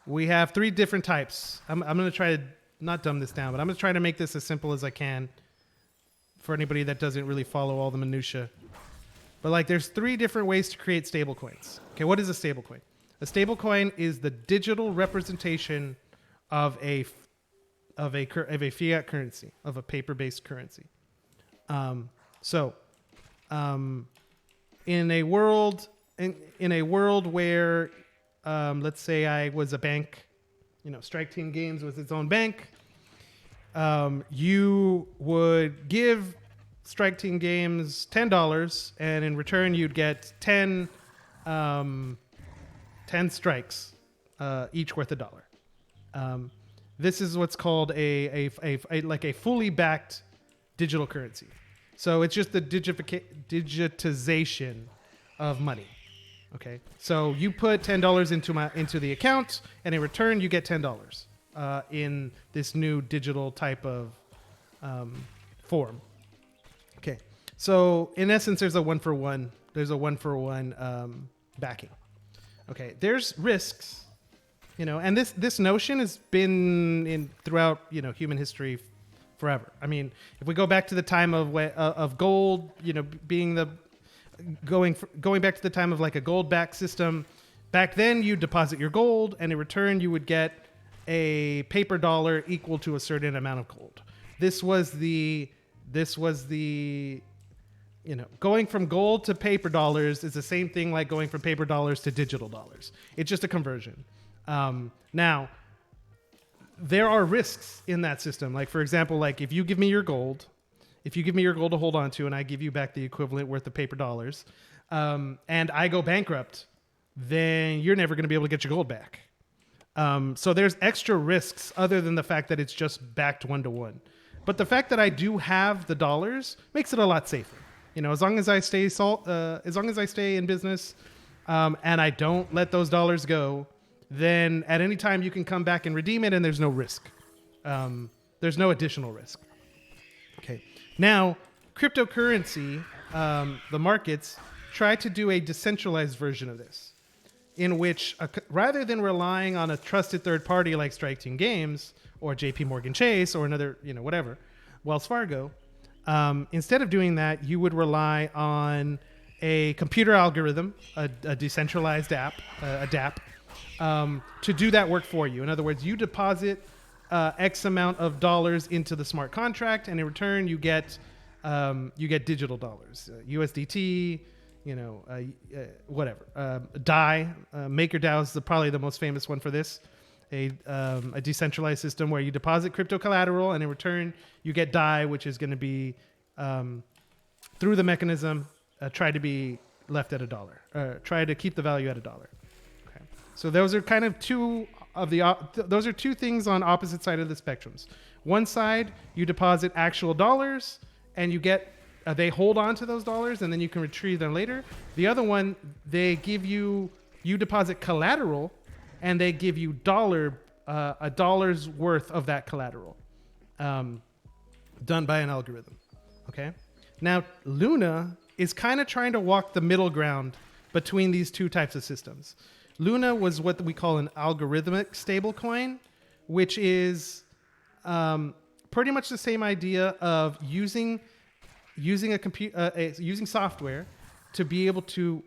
we have 3 different types. I'm going to try to not dumb this down, but I'm going to try to make this as simple as I can for anybody that doesn't really follow all the minutia. But like there's 3 different ways to create stablecoins. Okay, what is a stablecoin? A stablecoin is the digital representation of a fiat currency, of a paper-based currency. In a world where, let's say I was a bank, Strike Team Games was its own bank, you would give Strike Team Games $10, and in return you'd get 10 strikes, each worth $1. This is what's called a fully backed digital currency. So it's just the digitization of money. Okay, so you put $10 into the account, and in return you get $10 in this new digital type of form. Okay, so in essence, there's a one for one backing. Okay, there's risks, and this notion has been throughout human history forever. I mean, if we go back to the time of gold, going back to the time of like a gold-backed system, back then you deposit your gold, and in return you would get a paper dollar equal to a certain amount of gold. This was the going from gold to paper dollars is the same thing like going from paper dollars to digital dollars. It's just a conversion. Now, there are risks in that system. Like, for example, like if you give me your gold to hold on to, and I give you back the equivalent worth of paper dollars, and I go bankrupt, then you're never going to be able to get your gold back. So there's extra risks other than the fact that it's just backed 1-to-1. But the fact that I do have the dollars makes it a lot safer. As long as I stay in business, and I don't let those dollars go, then at any time you can come back and redeem it, and there's no risk. There's no additional risk. Okay. Now, cryptocurrency, the markets try to do a decentralized version of this, in which rather than relying on a trusted third party like Strike Team Games or JP Morgan Chase or another, whatever, Wells Fargo, instead of doing that, you would rely on a computer algorithm, a decentralized app, a DApp, to do that work for you. In other words, you deposit X amount of dollars into the smart contract, and in return, you get digital dollars, USDT, whatever. DAI, MakerDAO is probably the most famous one for this. A decentralized system where you deposit crypto collateral, and in return, you get DAI, which is going to be through the mechanism try to be left at $1. Try to keep the value at $1. Okay. So those are kind of two things on opposite side of the spectrums. One side, you deposit actual dollars, and you get they hold on to those dollars, and then you can retrieve them later. The other one, they give you deposit collateral, and they give you a dollar's worth of that collateral, done by an algorithm. Okay. Now Luna is kind of trying to walk the middle ground between these two types of systems. Luna was what we call an algorithmic stablecoin, which is pretty much the same idea of using software to be able to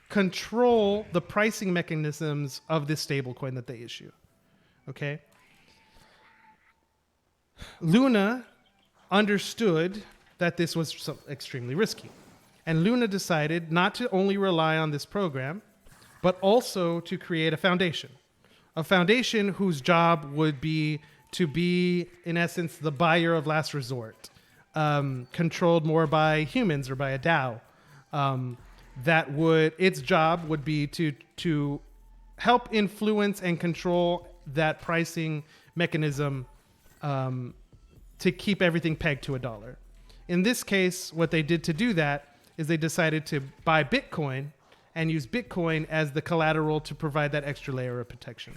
control the pricing mechanisms of this stablecoin that they issue. Okay. Luna understood that this was extremely risky. And Luna decided not to only rely on this program, but also to create a foundation whose job would be to be, in essence, the buyer of last resort, controlled more by humans or by a DAO. Its job would be to help influence and control that pricing mechanism to keep everything pegged to $1. In this case, what they did to do that is they decided to buy Bitcoin and use Bitcoin as the collateral to provide that extra layer of protection.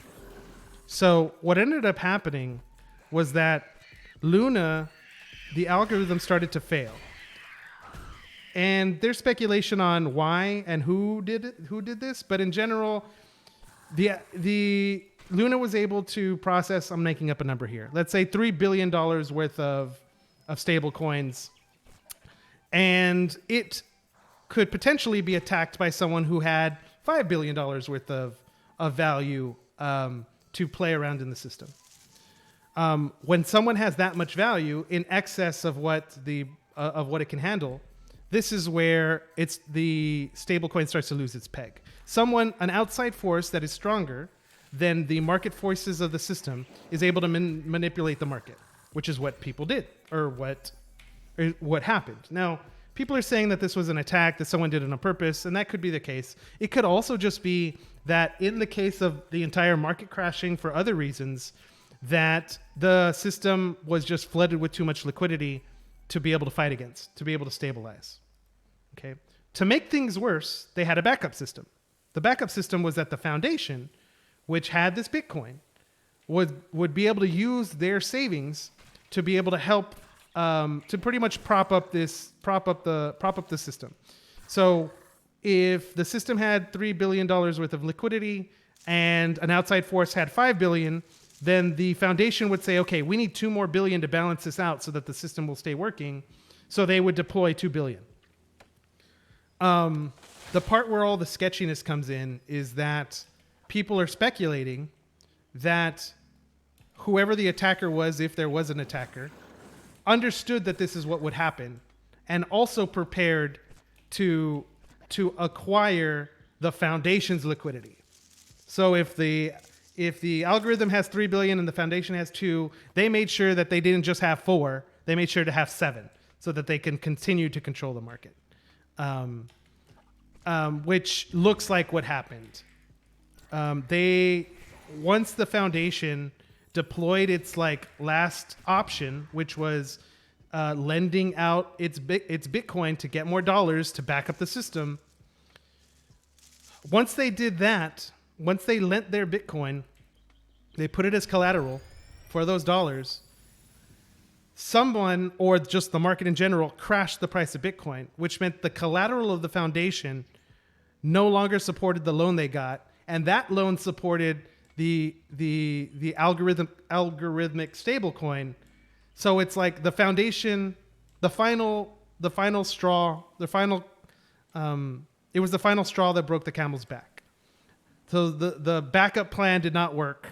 So what ended up happening was that Luna, the algorithm started to fail. And there's speculation on why and who did this, but in general, the Luna was able to process, I'm making up a number here, let's say $3 billion worth of stable coins. And it could potentially be attacked by someone who had $5 billion worth of value to play around in the system. When someone has that much value in excess of what it can handle, this is where the stablecoin starts to lose its peg. An outside force that is stronger than the market forces of the system is able to manipulate the market, which is what people did, or what happened. Now, people are saying that this was an attack, that someone did it on purpose, and that could be the case. It could also just be that in the case of the entire market crashing for other reasons, that the system was just flooded with too much liquidity to be able to fight against, to be able to stabilize. Okay. To make things worse, they had a backup system. The backup system was that the foundation, which had this Bitcoin, would be able to use their savings to be able to help to pretty much prop up the system. So if the system had $3 billion worth of liquidity and an outside force had $5 billion, then the foundation would say, okay, we need $2 more billion to balance this out so that the system will stay working. So they would deploy $2 billion. The part where all the sketchiness comes in is that people are speculating that whoever the attacker was, if there was an attacker, understood that this is what would happen and also prepared to acquire the foundation's liquidity. So if the algorithm has 3 billion and the foundation has 2, they made sure that they didn't just have 4, they made sure to have 7 so that they can continue to control the market. Which looks like what happened. Once the foundation deployed its last option, which was lending out its Bitcoin to get more dollars to back up the system. Once they did that, once they lent their Bitcoin, they put it as collateral for those dollars. someone or just the market in general crashed the price of Bitcoin, which meant the collateral of the foundation no longer supported the loan they got, and that loan supported the algorithmic stablecoin. So it's like the foundation, the final straw, it was the final straw that broke the camel's back. So the backup plan did not work,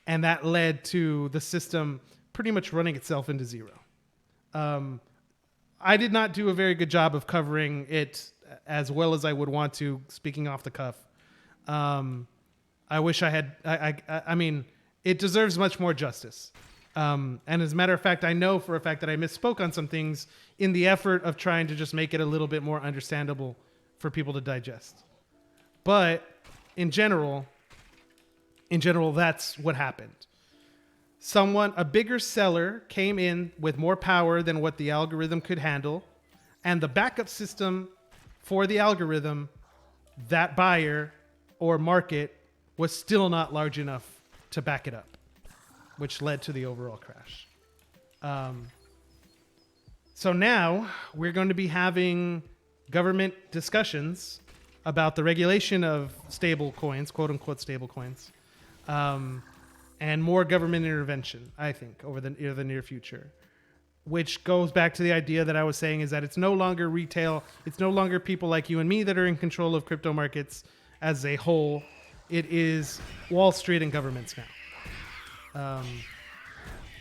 and that led to the system pretty much running itself into zero. I did not do a very good job of covering it as well as I would want to, speaking off the cuff. I wish I had, I mean, it deserves much more justice. And as a matter of fact, I know for a fact that I misspoke on some things in the effort of trying to just make it a little bit more understandable for people to digest. But in general, that's what happened. A bigger seller came in with more power than what the algorithm could handle, and the backup system for the algorithm, that buyer or market, was still not large enough to back it up, which led to the overall crash. So now we're going to be having government discussions about the regulation of stable coins, quote unquote stable coins, and more government intervention, I think, over the near future, which goes back to the idea that I was saying, is that it's no longer retail. It's no longer people like you and me that are in control of crypto markets as a whole. It is Wall Street and governments now.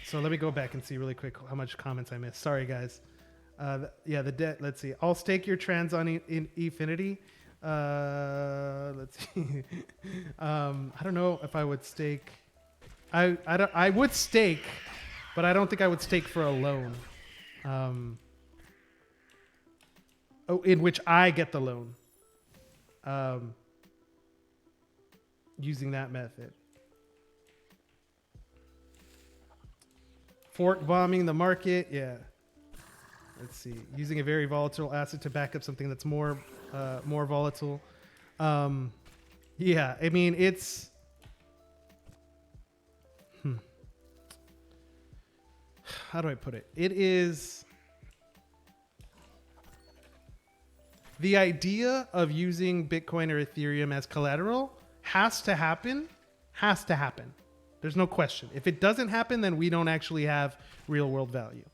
So let me go back and see really quick how much comments I missed. Sorry, guys. The debt. Let's see. I'll stake your trans on Efinity. Let's see. I don't know if I would stake. I would stake, but I don't think I would stake for a loan. In which I get the loan. Using that method. Fork bombing the market, yeah. Let's see. Using a very volatile asset to back up something that's more volatile. Yeah, I mean, it's... How do I put it? It is... The idea of using Bitcoin or Ethereum as collateral has to happen. There's no question. If it doesn't happen, then we don't actually have real world value.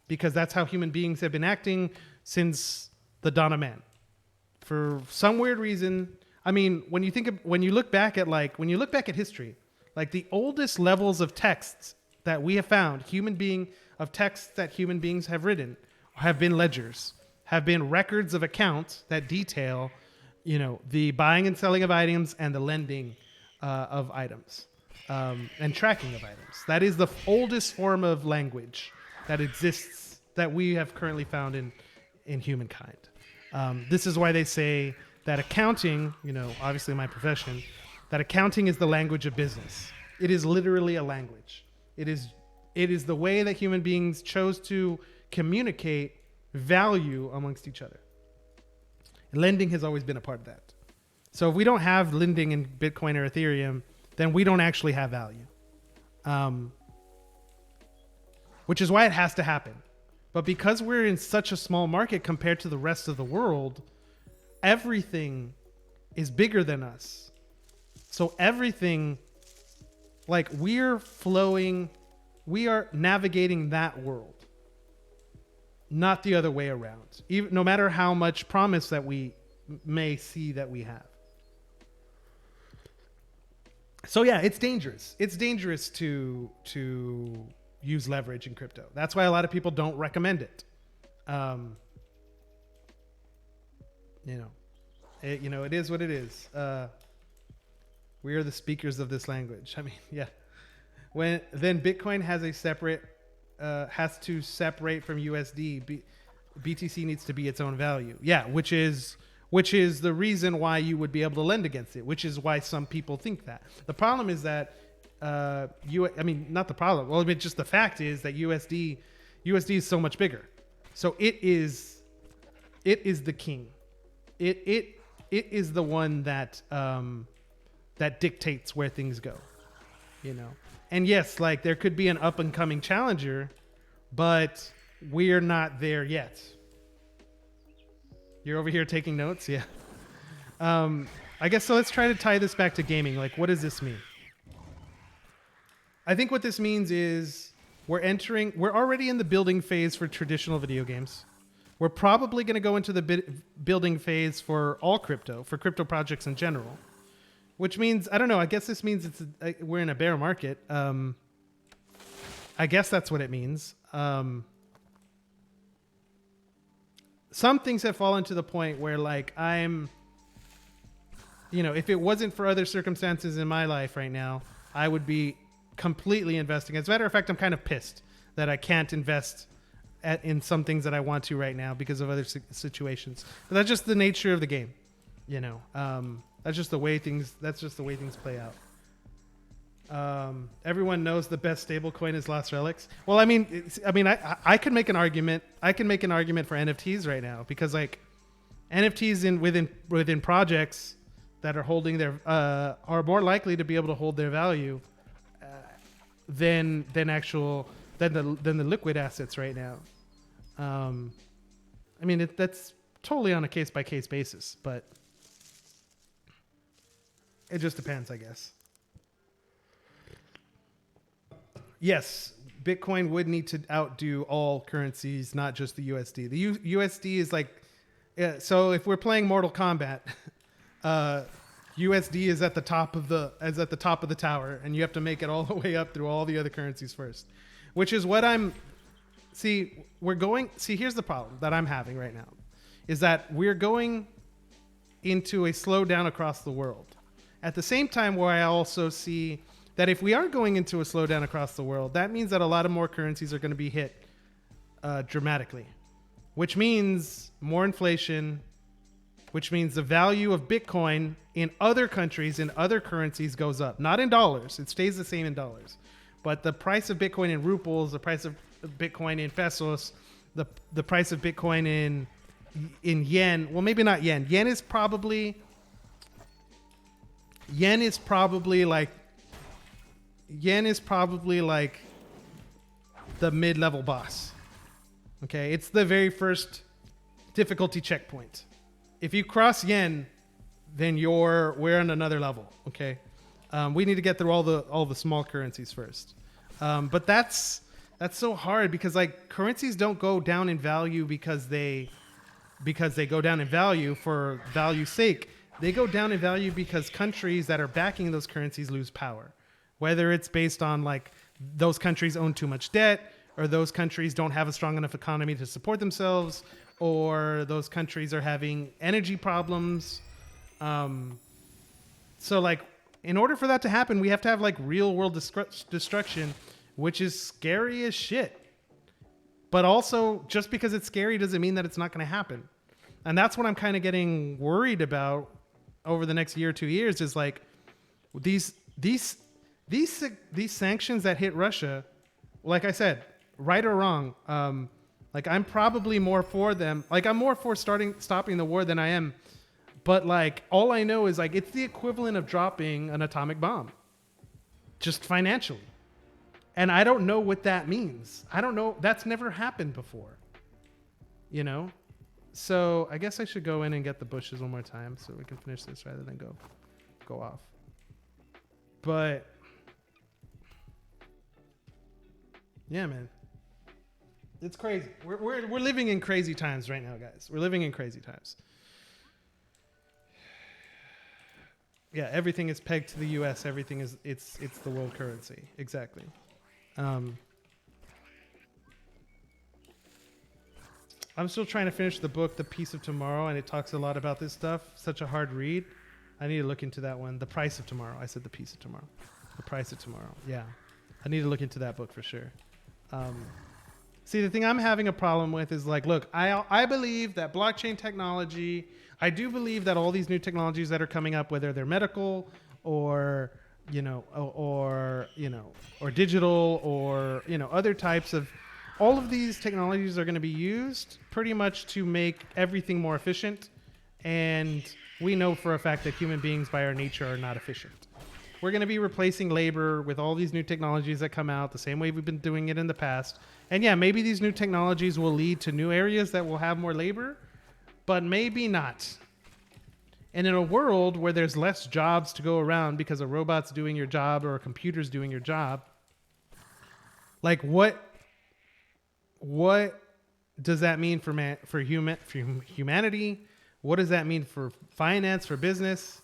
Because that's how human beings have been acting since the dawn of man. For some weird reason, I mean, when you look back at history, like the oldest levels of texts that we have found, texts that human beings have written, have been ledgers, have been records of accounts that detail, the buying and selling of items and the lending of items, and tracking of items. That is the oldest form of language that exists, that we have currently found in humankind. This is why they say that accounting, obviously my profession, that accounting is the language of business. It is literally a language. It is the way that human beings chose to communicate value amongst each other. Lending has always been a part of that. So if we don't have lending in Bitcoin or Ethereum, then we don't actually have value. Which is why it has to happen. But because we're in such a small market compared to the rest of the world, everything is bigger than us. So everything, like we are navigating that world, not the other way around. Even, no matter how much promise that we may see that we have. So yeah, it's dangerous. It's dangerous to use leverage in crypto. That's why a lot of people don't recommend it. It is what it is. We are the speakers of this language. I mean, yeah. Then Bitcoin has to separate from USD. BTC needs to be its own value. Yeah, which is the reason why you would be able to lend against it, which is why some people think that. The problem is that not the problem. Well, I mean, just the fact is that USD is so much bigger. So it is the king. It is the one that that dictates where things go. you know. And yes, like there could be an up and coming challenger, but we're not there yet. You're over here taking notes? Yeah. I guess so. Let's try to tie this back to gaming. Like, what does this mean? I think what this means is we're already in the building phase for traditional video games. We're probably going to go into the building phase for all crypto, for crypto projects in general, which means, I don't know, I guess this means we're in a bear market. I guess that's what it means. Some things have fallen to the point where like if it wasn't for other circumstances in my life right now, I would be completely investing. As a matter of fact, I'm kind of pissed that I can't invest in some things that I want to right now because of other situations. But that's just the nature of the game, That's just the way things play out. Everyone knows the best stablecoin is Lost Relics. Well, I could make an argument. I can make an argument for NFTs right now because like NFTs within projects that are holding their are more likely to be able to hold their value than the liquid assets right now. That's totally on a case by case basis, but it just depends, I guess. Yes, Bitcoin would need to outdo all currencies, not just the USD. The USD is like, so if we're playing Mortal Kombat, USD is at the top of the tower, and you have to make it all the way up through all the other currencies first, which is what here's the problem that I'm having right now, is that we're going into a slowdown across the world. At the same time, where I also see that if we are going into a slowdown across the world, that means that a lot of more currencies are going to be hit dramatically, which means more inflation, which means the value of Bitcoin in other countries, in other currencies goes up. Not in dollars. It stays the same in dollars. But the price of Bitcoin in rubles, the price of Bitcoin in pesos, the price of Bitcoin in yen, well, maybe not yen. Yen is probably like the mid-level boss. Okay, it's the very first difficulty checkpoint. If you cross yen, then we're on another level. Okay, we need to get through all the small currencies first. But that's so hard because like currencies don't go down in value because they go down in value for value's sake. They go down in value because countries that are backing those currencies lose power. Whether it's based on like those countries own too much debt, or those countries don't have a strong enough economy to support themselves, or those countries are having energy problems. So like in order for that to happen, we have to have like real world destruction, which is scary as shit. But also just because it's scary doesn't mean that it's not going to happen. And that's what I'm kind of getting worried about over the next year or 2 years is like these sanctions that hit Russia, like I said, right or wrong, like I'm probably more for them. Like I'm more for stopping the war than I am. But like all I know is like it's the equivalent of dropping an atomic bomb, just financially. And I don't know what that means. I don't know. That's never happened before, So I guess I should go in and get the bushes one more time so we can finish this rather than go off. But yeah, man, it's crazy. We're living in crazy times right now, guys. We're living in crazy times. Yeah, everything is pegged to the U.S. Everything is it's the world currency. Exactly. I'm still trying to finish the book, The Peace of Tomorrow, and it talks a lot about this stuff. Such a hard read. I need to look into that one. The Price of Tomorrow. I said The Peace of Tomorrow. The Price of Tomorrow. Yeah. I need to look into that book for sure. See, the thing I'm having a problem with is like, look, I believe that blockchain technology, I do believe that all these new technologies that are coming up, whether they're medical or digital or, other types of, all of these technologies are going to be used pretty much to make everything more efficient. And we know for a fact that human beings by our nature are not efficient. we're going to be replacing labor with all these new technologies that come out the same way we've been doing it in the past. And yeah, maybe these new technologies will lead to new areas that will have more labor, but maybe not. And in a world where there's less jobs to go around because a robot's doing your job or a computer's doing your job, like what does that mean for humanity? What does that mean for finance, for business?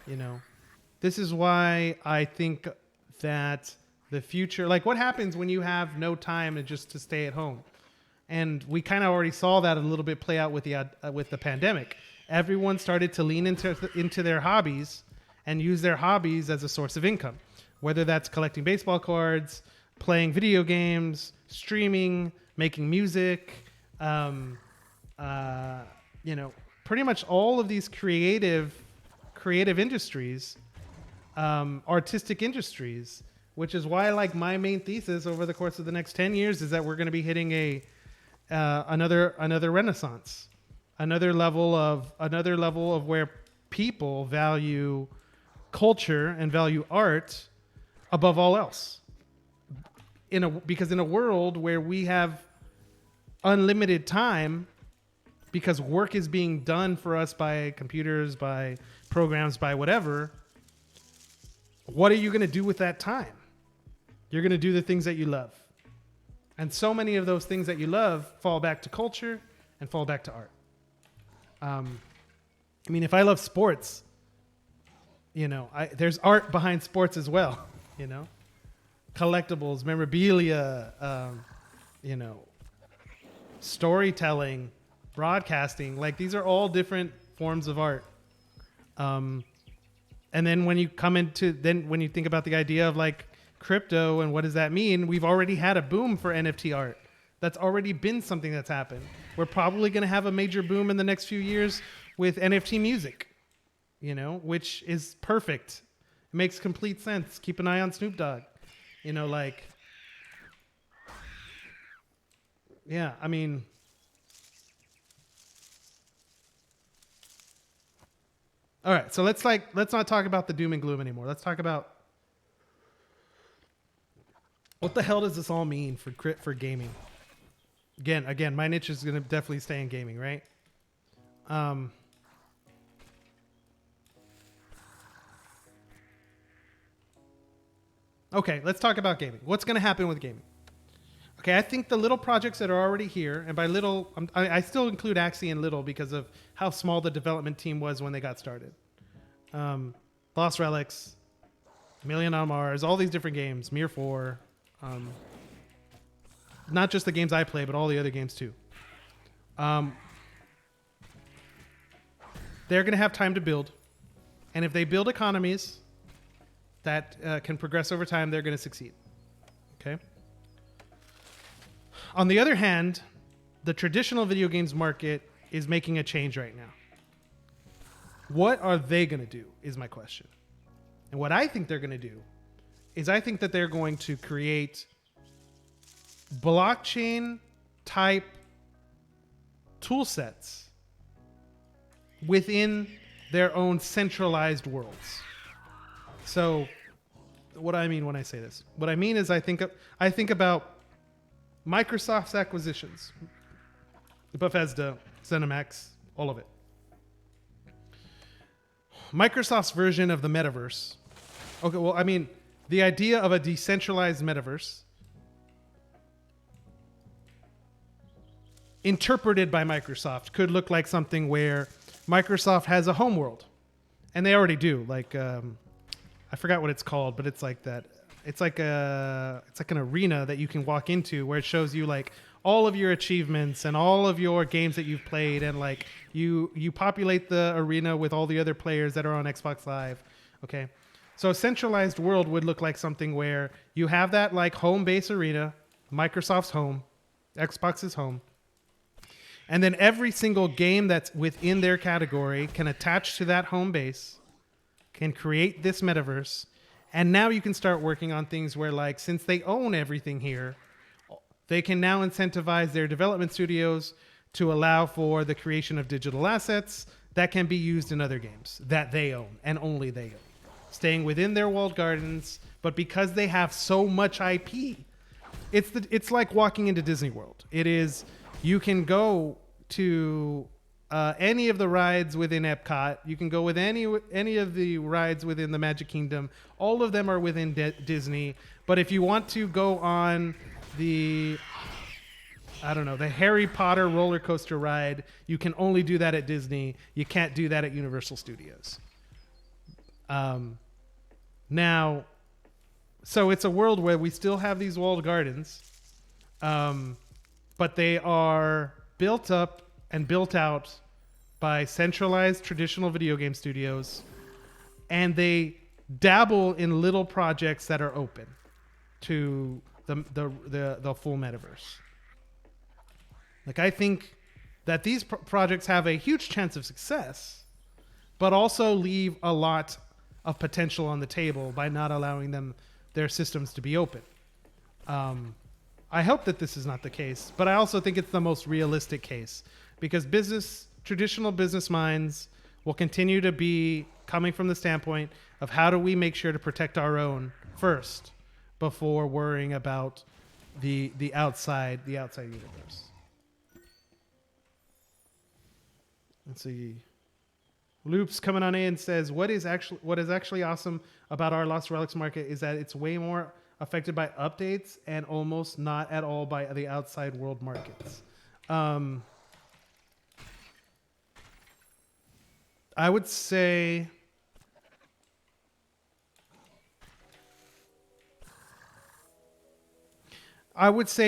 You know, this is why I think that the future, like what happens when you have no time to stay at home? And we kind of already saw that a little bit play out with the pandemic. Everyone started to lean into their hobbies and use their hobbies as a source of income, whether that's collecting baseball cards, playing video games, streaming, making music, you know, pretty much all of these creative industries, artistic industries, which is why, like, my main thesis over the course of the next 10 years is that we're going to be hitting another renaissance, another level of where people value culture and value art above all else. Because in a world where we have unlimited time, because work is being done for us by computers, by programs, by whatever, what are you going to do with that time? You're going to do the things that you love. And so many of those things that you love fall back to culture and fall back to art. I mean, if I love sports, you know, there's art behind sports as well, you know, collectibles, memorabilia, you know, storytelling, broadcasting, like these are all different forms of art. And then when you think about the idea of like crypto and what does that mean, we've already had a boom for NFT art. That's already been something that's happened. We're probably going to have a major boom in the next few years with NFT music, you know, which is perfect. It makes complete sense. Keep an eye on Snoop Dogg, you know, like, yeah, I mean, all right, so let's not talk about the doom and gloom anymore. Let's talk about what the hell does this all mean for gaming? Again, my niche is going to definitely stay in gaming, right? Okay, let's talk about gaming. What's going to happen with gaming? Okay, I think the little projects that are already here, and by little, I still include Axie and little because of how small the development team was when they got started. Lost Relics, Million on Mars, all these different games, Mir 4, not just the games I play, but all the other games too. They're going to have time to build, and if they build economies that can progress over time, they're going to succeed. Okay. On the other hand, the traditional video games market is making a change right now. What are they going to do is my question. And what I think they're going to do is I think that they're going to create blockchain type tool sets within their own centralized worlds. So what do I mean when I say this? What I mean is I think about Microsoft's acquisitions, Bethesda, ZeniMax, all of it. Microsoft's version of the metaverse. Okay, well, I mean, the idea of a decentralized metaverse interpreted by Microsoft could look like something where Microsoft has a home world. And they already do. Like, I forgot what it's called, but it's like that. It's like an arena that you can walk into where it shows you like all of your achievements and all of your games that you've played, and like you populate the arena with all the other players that are on Xbox Live. Okay, so a centralized world would look like something where you have that like home base arena, Microsoft's home, Xbox's home, and then every single game that's within their category can attach to that home base, can create this metaverse. And now you can start working on things where, like, since they own everything here, they can now incentivize their development studios to allow for the creation of digital assets that can be used in other games that they own and only they own. staying within their walled gardens, but because they have so much IP, it's like walking into Disney World. It is, you can go to any of the rides within Epcot. You can go with any of the rides within the Magic Kingdom. All of them are within Disney. But if you want to go on the, I don't know, the Harry Potter roller coaster ride, you can only do that at Disney. You can't do that at Universal Studios. Now, so it's a world where we still have these walled gardens, but they are built up and built out by centralized traditional video game studios, and they dabble in little projects that are open to the full metaverse. Like, I think that these projects have a huge chance of success, but also leave a lot of potential on the table by not allowing their systems to be open. I hope that this is not the case, but I also think it's the most realistic case, because traditional business minds will continue to be coming from the standpoint of how do we make sure to protect our own first before worrying about the outside universe. Let's see. Loops coming on in says, what is actually awesome about our Lost Relics market is that it's way more affected by updates and almost not at all by the outside world markets. I would say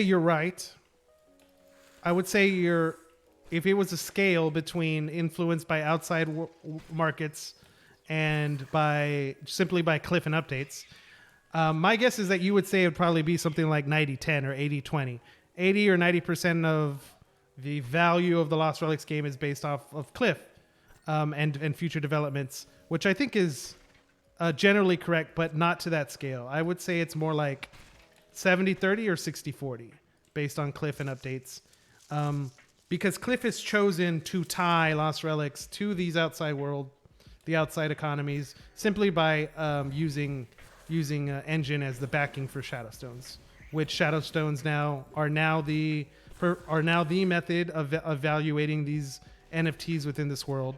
you're right. I would say if it was a scale between influenced by outside markets and simply by cliff and updates, my guess is that you would say it would probably be something like 90-10 or 80-20. 80 or 90% of the value of the Lost Relics game is based off of cliff and future developments, which I think is generally correct, but not to that scale. I would say it's more like 70-30 or 60-40 based on cliff and updates. Because Cliff has chosen to tie Lost Relics to the outside economies, simply by using Engine as the backing for Shadowstones, which Shadowstones are now the method of evaluating these NFTs within this world.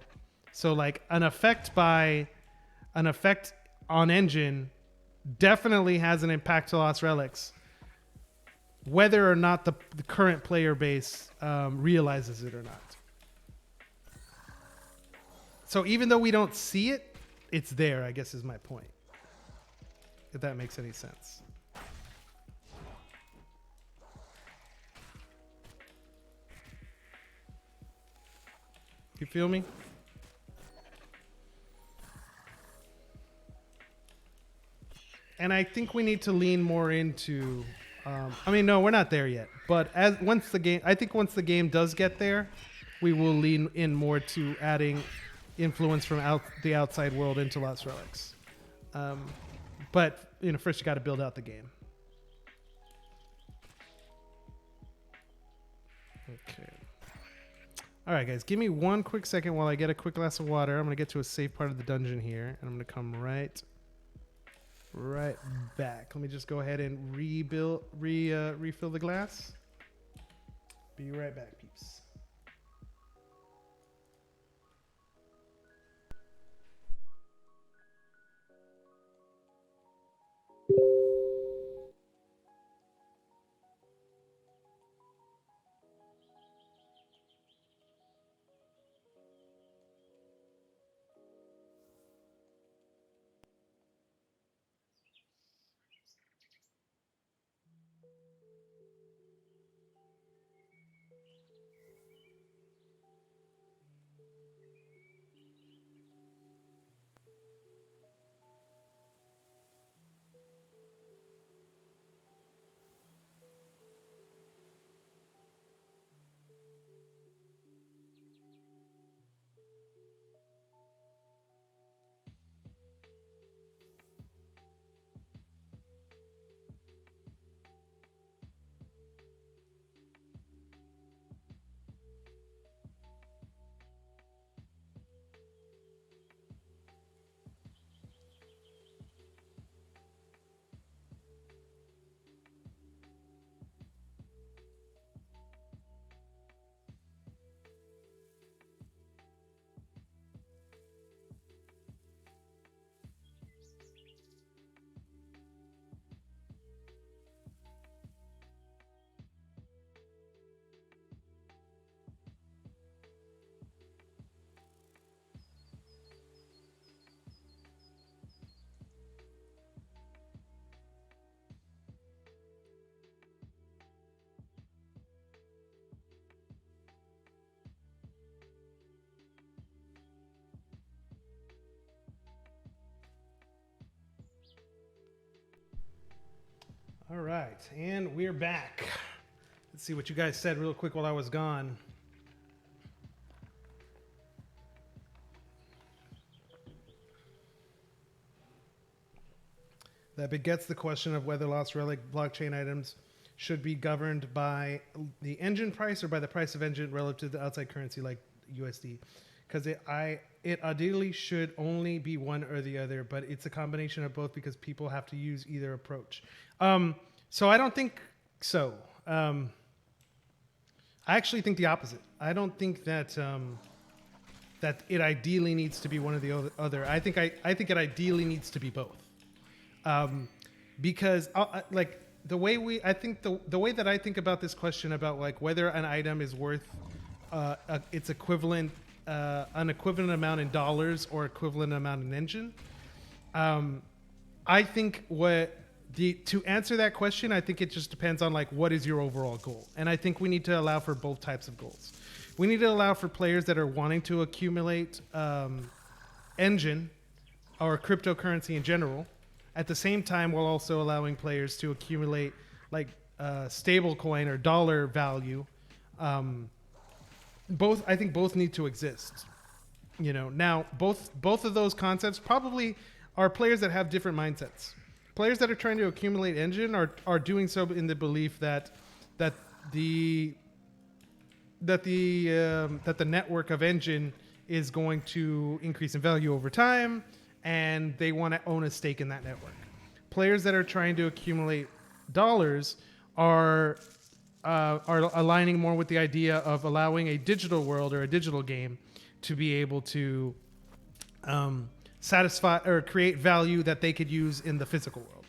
So, like, an effect on Engine definitely has an impact to Lost Relics, whether or not the current player base realizes it or not. So even though we don't see it, it's there, I guess is my point. If that makes any sense. You feel me? And I think we need to lean more into... no, we're not there yet. But once the game does get there, we will lean in more to adding influence from the outside world into Lost Relics. But first you got to build out the game. Okay. All right, guys, give me one quick second while I get a quick glass of water. I'm gonna get to a safe part of the dungeon here, and I'm gonna come right back. Let me just go ahead and refill the glass. Be right back, peeps. All right, and we're back. Let's see what you guys said real quick while I was gone. That begets the question of whether Lost Relic blockchain items should be governed by the engine price or by the price of engine relative to the outside currency like USD. Because it ideally should only be one or the other, but it's a combination of both because people have to use either approach. So I don't think so. I actually think the opposite. I don't think that that it ideally needs to be one or the other. I think it ideally needs to be both. Because like the way the way that I think about this question about like whether an item is worth its equivalent an equivalent amount in dollars or equivalent amount in engine, I think to answer that question, I think it just depends on like what is your overall goal, and I think we need to allow for both types of goals. We need to allow for players that are wanting to accumulate engine or cryptocurrency in general, at the same time while also allowing players to accumulate like stable coin or dollar value. I think both need to exist. You know, now both of those concepts probably are players that have different mindsets. Players that are trying to accumulate engine are doing so in the belief that the network of engine is going to increase in value over time, and they want to own a stake in that network. Players that are trying to accumulate dollars are aligning more with the idea of allowing a digital world or a digital game to be able to satisfy or create value that they could use in the physical world.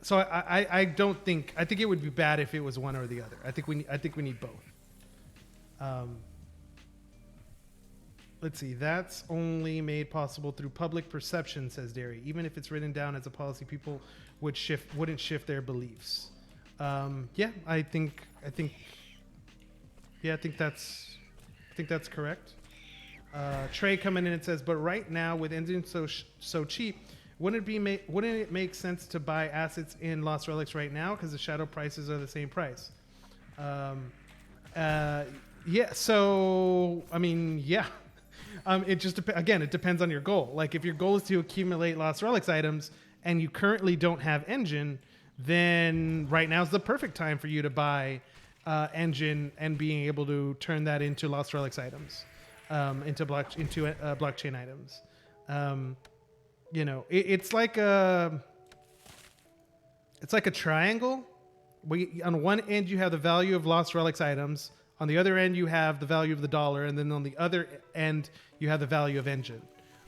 So I think it would be bad if it was one or the other. I think we need both. Let's see. That's only made possible through public perception, says Derry. Even if it's written down as a policy, people wouldn't shift their beliefs. I think that's correct. Trey coming in and says, but right now with engine so cheap, wouldn't it make sense to buy assets in Lost Relics right now because the shadow prices are the same price? Yeah. So I mean, yeah. It just it depends on your goal. Like if your goal is to accumulate Lost Relics items and you currently don't have engine, then right now is the perfect time for you to buy engine and being able to turn that into Lost Relics items, into blockchain items. You know, it's like a triangle. On one end you have the value of Lost Relics items. On the other end you have the value of the dollar, and then on the other end you have the value of engine.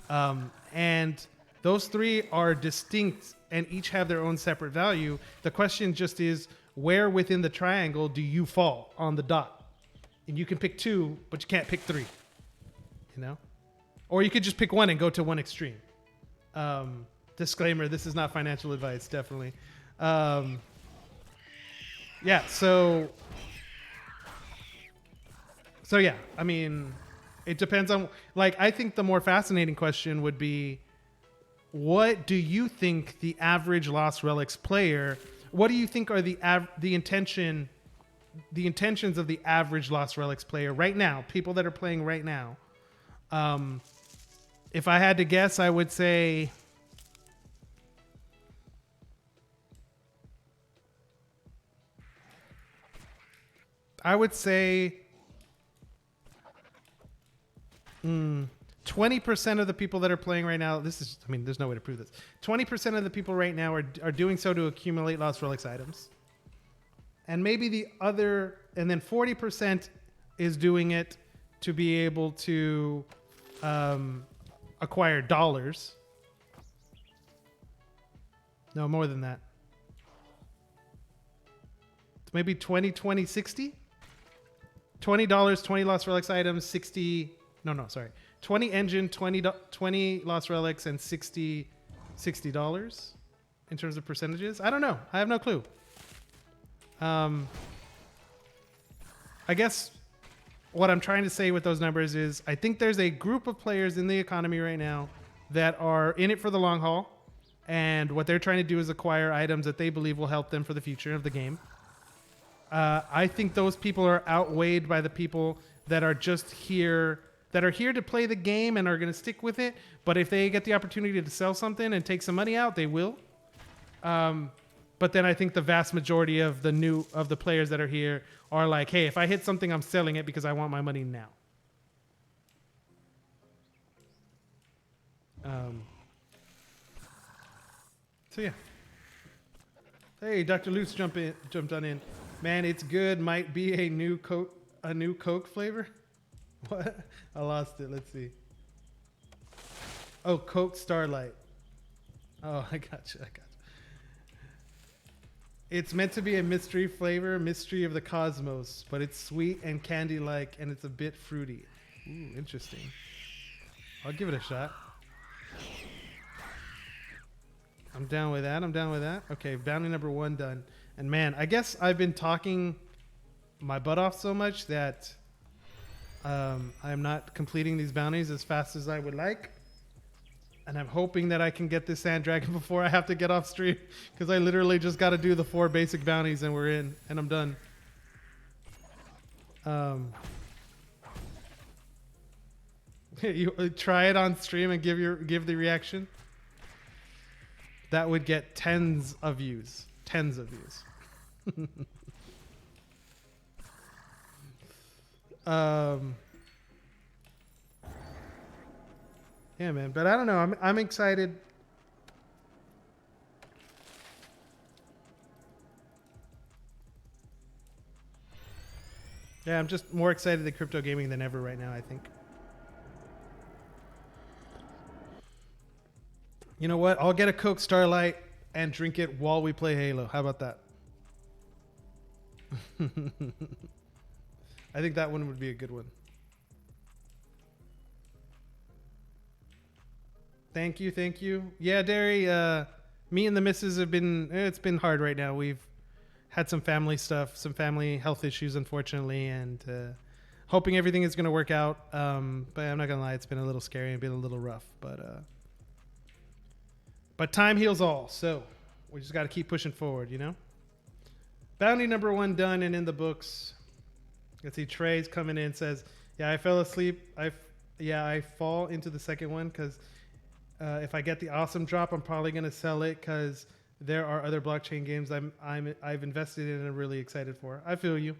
And those three are distinct and each have their own separate value. The question just is, where within the triangle do you fall on the dot? And you can pick two, but you can't pick three. You know? Or you could just pick one and go to one extreme. Disclaimer, this is not financial advice, definitely. So yeah, I mean, it depends on, like, I think the more fascinating question would be, what do you think the average Lost Relics player, what do you think are the intentions of the average Lost Relics player right now, people that are playing right now? If I had to guess, I would say I would say 20% of the people that are playing right now, there's no way to prove this. 20% of the people right now are doing so to accumulate Lost Relics items. And maybe and then 40% is doing it to be able to acquire dollars. No, more than that. It's maybe 20, 60? $20, 20 Lost Relics items, 20 engine, 20 Lost Relics, and $60 in terms of percentages. I don't know. I have no clue. I guess what I'm trying to say with those numbers is I think there's a group of players in the economy right now that are in it for the long haul. And what they're trying to do is acquire items that they believe will help them for the future of the game. I think those people are outweighed by the people that are just here, that are here to play the game and are going to stick with it. But if they get the opportunity to sell something and take some money out, they will. But then I think the vast majority of the players that are here are like, hey, if I hit something, I'm selling it because I want my money now. So yeah. Hey, Dr. Luce jumped on in. Man, it's good. Might be a new Coke flavor. What? I lost it. Let's see. Oh, Coke Starlight. Oh, I got you. It's meant to be a mystery flavor, mystery of the cosmos, but it's sweet and candy-like, and it's a bit fruity. Ooh, interesting. I'll give it a shot. I'm down with that. Okay, bounty number 1 done. And man, I guess I've been talking my butt off so much that I'm not completing these bounties as fast as I would like. And I'm hoping that I can get this sand dragon before I have to get off stream, because I literally just got to do the 4 basic bounties and we're in, and I'm done. You try it on stream and give the reaction. That would get tens of views. Yeah, man. But I don't know. I'm excited. Yeah, I'm just more excited at crypto gaming than ever right now, I think. You know what? I'll get a Coke Starlight and drink it while we play Halo. How about that? I think that one would be a good one. Thank you. Yeah, Derry, me and the missus have been, it's been hard right now. We've had some family stuff, some family health issues, unfortunately, and hoping everything is going to work out. But I'm not going to lie, it's been a little scary and been a little rough. But time heals all, so we just got to keep pushing forward, you know? Bounty number 1 done and in the books. Let's see, Trey's coming in, says, yeah, I fell asleep. I fall into the second one because if I get the awesome drop, I'm probably going to sell it because there are other blockchain games I've invested in and I'm really excited for. I feel you.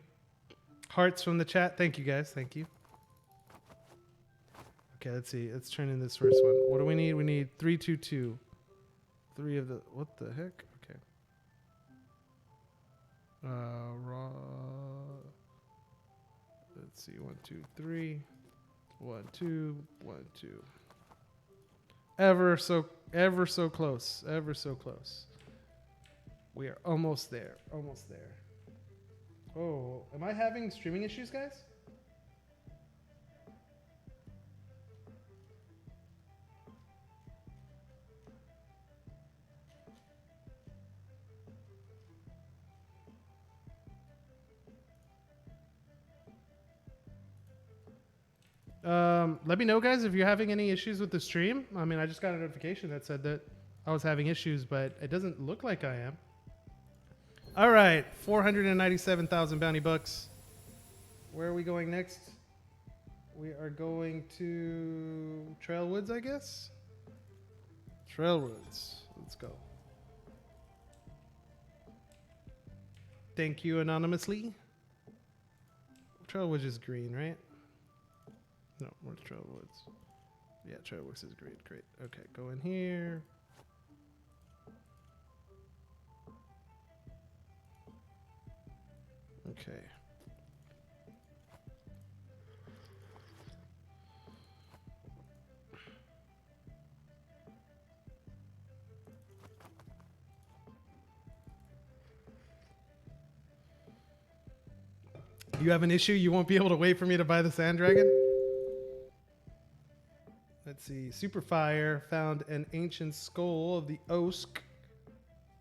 Hearts from the chat. Thank you, guys. Thank you. Okay, let's see. Let's turn in this first one. What do we need? We need 322. 3 of the... What the heck? Okay. Raw... Let's see. 1, 2, 3. 1, 2. 1, 2. Ever so close. Ever so close. We are almost there. Almost there. Oh, am I having streaming issues, guys? Let me know, guys, if you're having any issues with the stream. I mean, I just got a notification that said that I was having issues, but it doesn't look like I am. All right, 497,000 bounty bucks. Where are we going next? We are going to Trailwoods, I guess. Trailwoods. Let's go. Thank you, anonymously. Trailwoods is green, right? No, where's Trailwoods? Yeah, Trailwoods is green. Great. Okay, go in here. Okay. You have an issue? You won't be able to wait for me to buy the Sand Dragon? Let's see. Superfire found an ancient skull of the Osk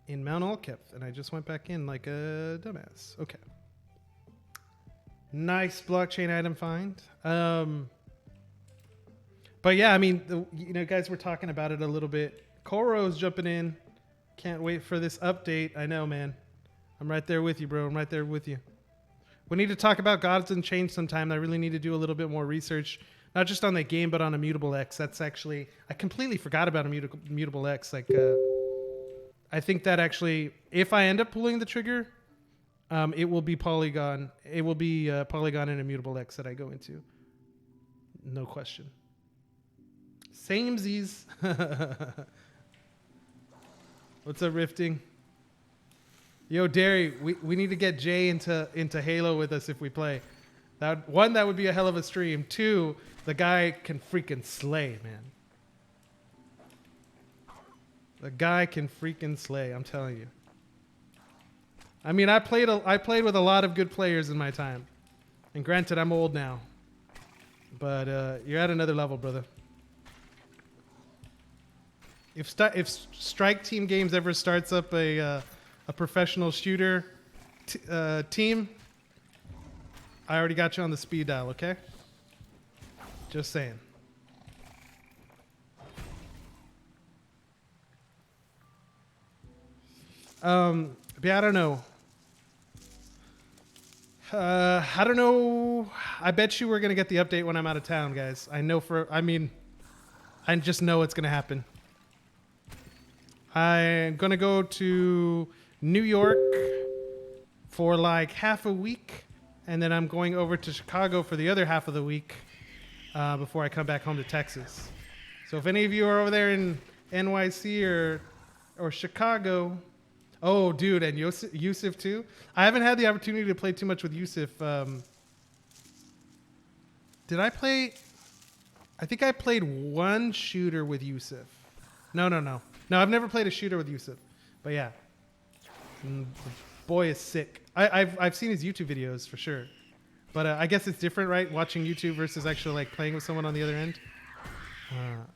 in Mount Alkep, and I just went back in like a dumbass. Okay. Nice blockchain item find. But yeah, I mean, you know, guys were talking about it a little bit Koro's jumping in. Can't wait for this update. I know, man. I'm right there with you, bro. I'm right there with you. We need to talk about Gods Unchained sometime. I really need to do a little bit more research, not just on the game, but on Immutable X. That's actually, I completely forgot about Immutable X. Like, I think that actually, if I end up pulling the trigger, it will be Polygon. It will be Polygon and Immutable X that I go into. No question. Samesies. What's up, Rifting? Yo, Derry, we need to get Jay into Halo with us if we play. That would be a hell of a stream. 2, the guy can freaking slay, man. The guy can freaking slay, I'm telling you. I mean, I played with a lot of good players in my time. And granted, I'm old now. But you're at another level, brother. If Strike Team Games ever starts up a professional shooter team, I already got you on the speed dial, okay? Just saying. Yeah, I don't know. I don't know. I bet you we're going to get the update when I'm out of town, guys. I just know it's going to happen. I'm going to go to New York for like half a week, and then I'm going over to Chicago for the other half of the week before I come back home to Texas. So if any of you are over there in NYC or Chicago, oh, dude, and Yusuf too. I haven't had the opportunity to play too much with Yusuf. Did I play? I think I played one shooter with Yusuf. No, I've never played a shooter with Yusuf. But yeah, the boy is sick. I've seen his YouTube videos for sure. But I guess it's different, right? Watching YouTube versus actually like playing with someone on the other end.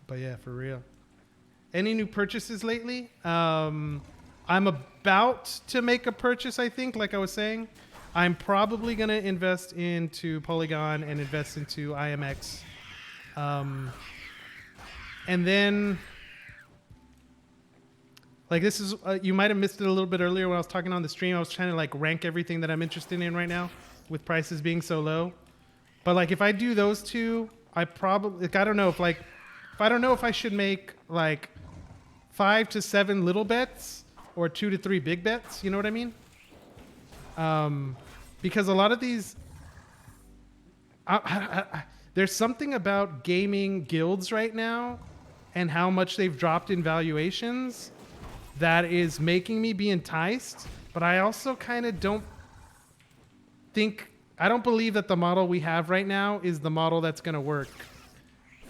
But yeah, for real. Any new purchases lately? I'm about to make a purchase, I think, like I was saying. I'm probably going to invest into Polygon and invest into IMX. And then, like, this is, you might have missed it a little bit earlier when I was talking on the stream. I was trying to, like, rank everything that I'm interested in right now with prices being so low. But, like, if I do those two, I probably, like, I don't know if, like, if I don't know if I should make, like, 5 to 7 little bets or 2 to 3 big bets, you know what I mean? Because a lot of these, there's something about gaming guilds right now and how much they've dropped in valuations that is making me be enticed. But I also kind of don't believe that the model we have right now is the model that's going to work.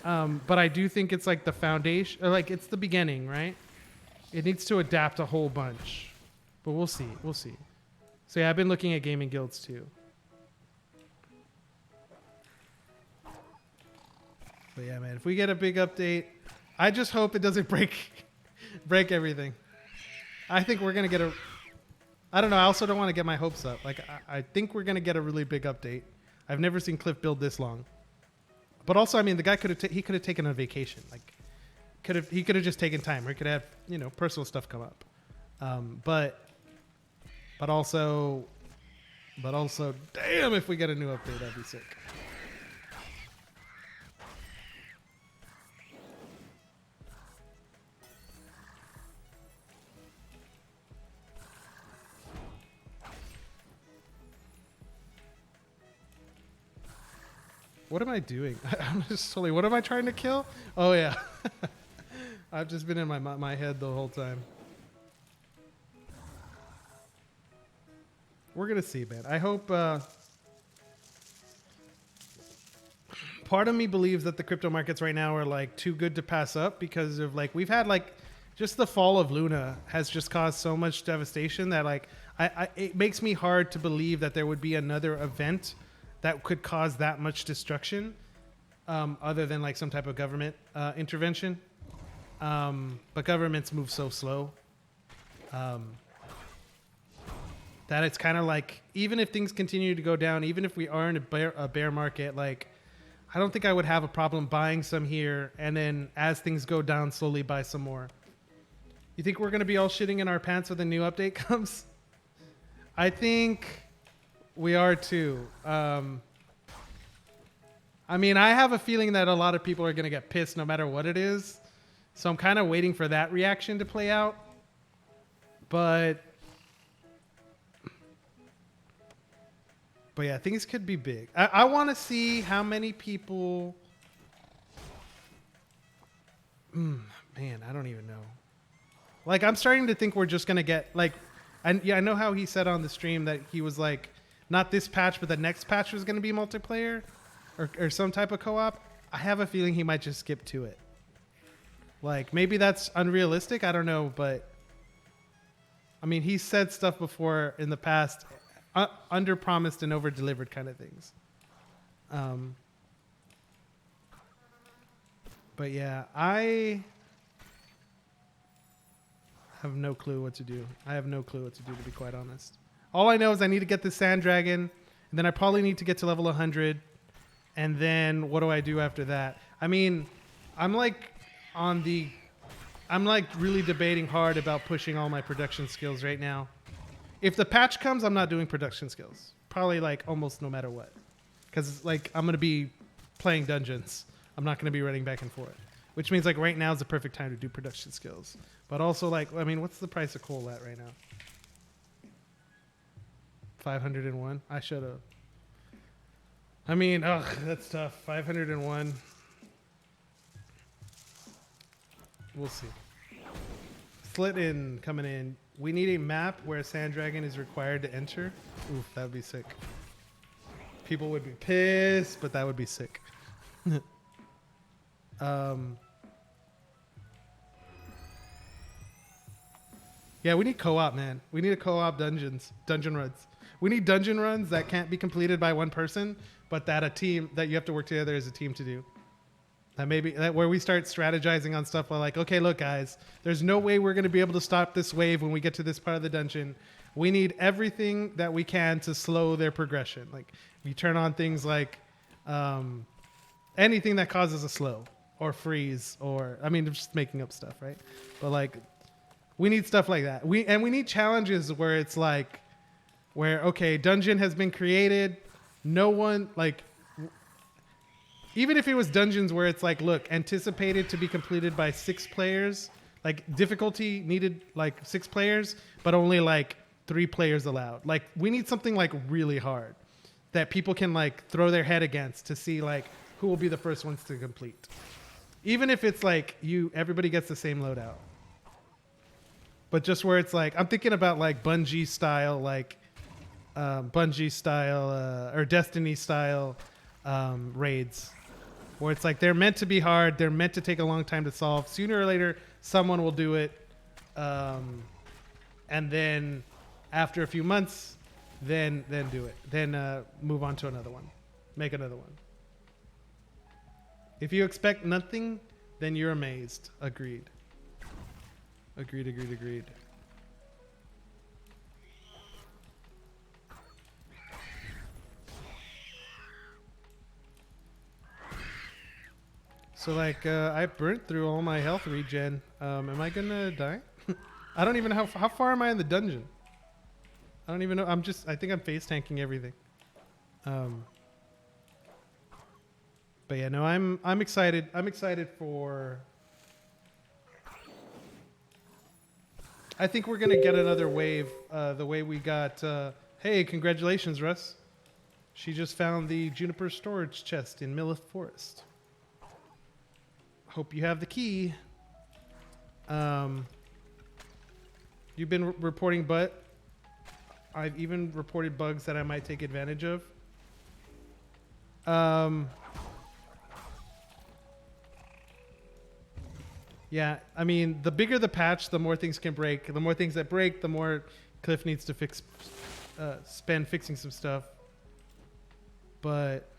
But I do think it's like the foundation, or like it's the beginning, right? It needs to adapt a whole bunch, but we'll see. We'll see. So yeah, I've been looking at gaming guilds too. But yeah, man, if we get a big update, I just hope it doesn't break everything. I think we're going to get I don't know. I also don't want to get my hopes up. Like, I think we're going to get a really big update. I've never seen Cliff build this long. But also, I mean, the guy could have taken a vacation. Like, he could have just taken time, or he could have, personal stuff come up. But also, damn, if we get a new update, that'd be sick. What am I doing? I'm just totally, what am I trying to kill? Oh, yeah. I've just been in my head the whole time. We're going to see, man. I hope... part of me believes that the crypto markets right now are, like, too good to pass up because of, like, we've had, like... Just the fall of Luna has just caused so much devastation that, like, it makes me hard to believe that there would be another event that could cause that much destruction, other than like some type of government intervention. But governments move so slow that it's kind of like, even if things continue to go down, even if we are in a bear market, like, I don't think I would have a problem buying some here and then as things go down, slowly buy some more. You think we're gonna be all shitting in our pants when the new update comes? I think we are too. I mean, I have a feeling that a lot of people are gonna get pissed no matter what it is. So I'm kind of waiting for that reaction to play out. But yeah, things could be big. I want to see how many people. Man, I don't even know. Like, I'm starting to think we're just gonna get like, and yeah, I know how he said on the stream that he was like, not this patch, but the next patch was gonna be multiplayer, or some type of co-op. I have a feeling he might just skip to it. Like, maybe that's unrealistic. I don't know, but I mean, he said stuff before in the past, under promised and over delivered kind of things. But yeah, I have no clue what to do. I have no clue what to do, to be quite honest. All I know is I need to get the Sand Dragon, and then I probably need to get to level 100. And then what do I do after that? I mean, I'm like really debating hard about pushing all my production skills right now. If the patch comes, I'm not doing production skills. Probably like almost no matter what. Because like I'm going to be playing dungeons. I'm not going to be running back and forth. Which means like right now is the perfect time to do production skills. But also like, I mean, what's the price of coal at right now? 501? I should have. I mean, ugh, that's tough. 501. We'll see. Slit in coming in. We need a map where a Sand Dragon is required to enter. Oof, that would be sick. People would be pissed, but that would be sick. Yeah, we need co-op, man. We need a co-op dungeon runs. We need dungeon runs that can't be completed by one person, but that you have to work together as a team to do. That where we start strategizing on stuff like, okay, look, guys, there's no way we're going to be able to stop this wave when we get to this part of the dungeon. We need everything that we can to slow their progression. Like, we turn on things like anything that causes a slow or freeze, or I mean, just making up stuff, right? But like, we need stuff like that. We need challenges where it's like, okay, dungeon has been created. No one like. Even if it was dungeons where it's like, look, anticipated to be completed by 6 players, like difficulty needed like 6 players, but only like 3 players allowed. Like, we need something like really hard that people can like throw their head against to see like who will be the first ones to complete. Even if it's like everybody gets the same loadout. But just where it's like, I'm thinking about like Bungie style, or Destiny style raids. Where it's like they're meant to be hard, they're meant to take a long time to solve. Sooner or later, someone will do it, and then after a few months, then do it. Then move on to another one, make another one. If you expect nothing, then you're amazed. Agreed. Agreed. So like, I burnt through all my health regen. Am I gonna die? I don't even know how far am I in the dungeon? I don't even know. I think I'm face tanking everything. But yeah, no, I'm excited. I'm excited for. I think we're gonna get another wave. The way we got. Hey, congratulations, Russ. She just found the juniper storage chest in Millith Forest. Hope you have the key. You've been reporting, but I've even reported bugs that I might take advantage of. Yeah, I mean, the bigger the patch, the more things can break. The more things that break, the more Cliff needs to spend fixing some stuff. But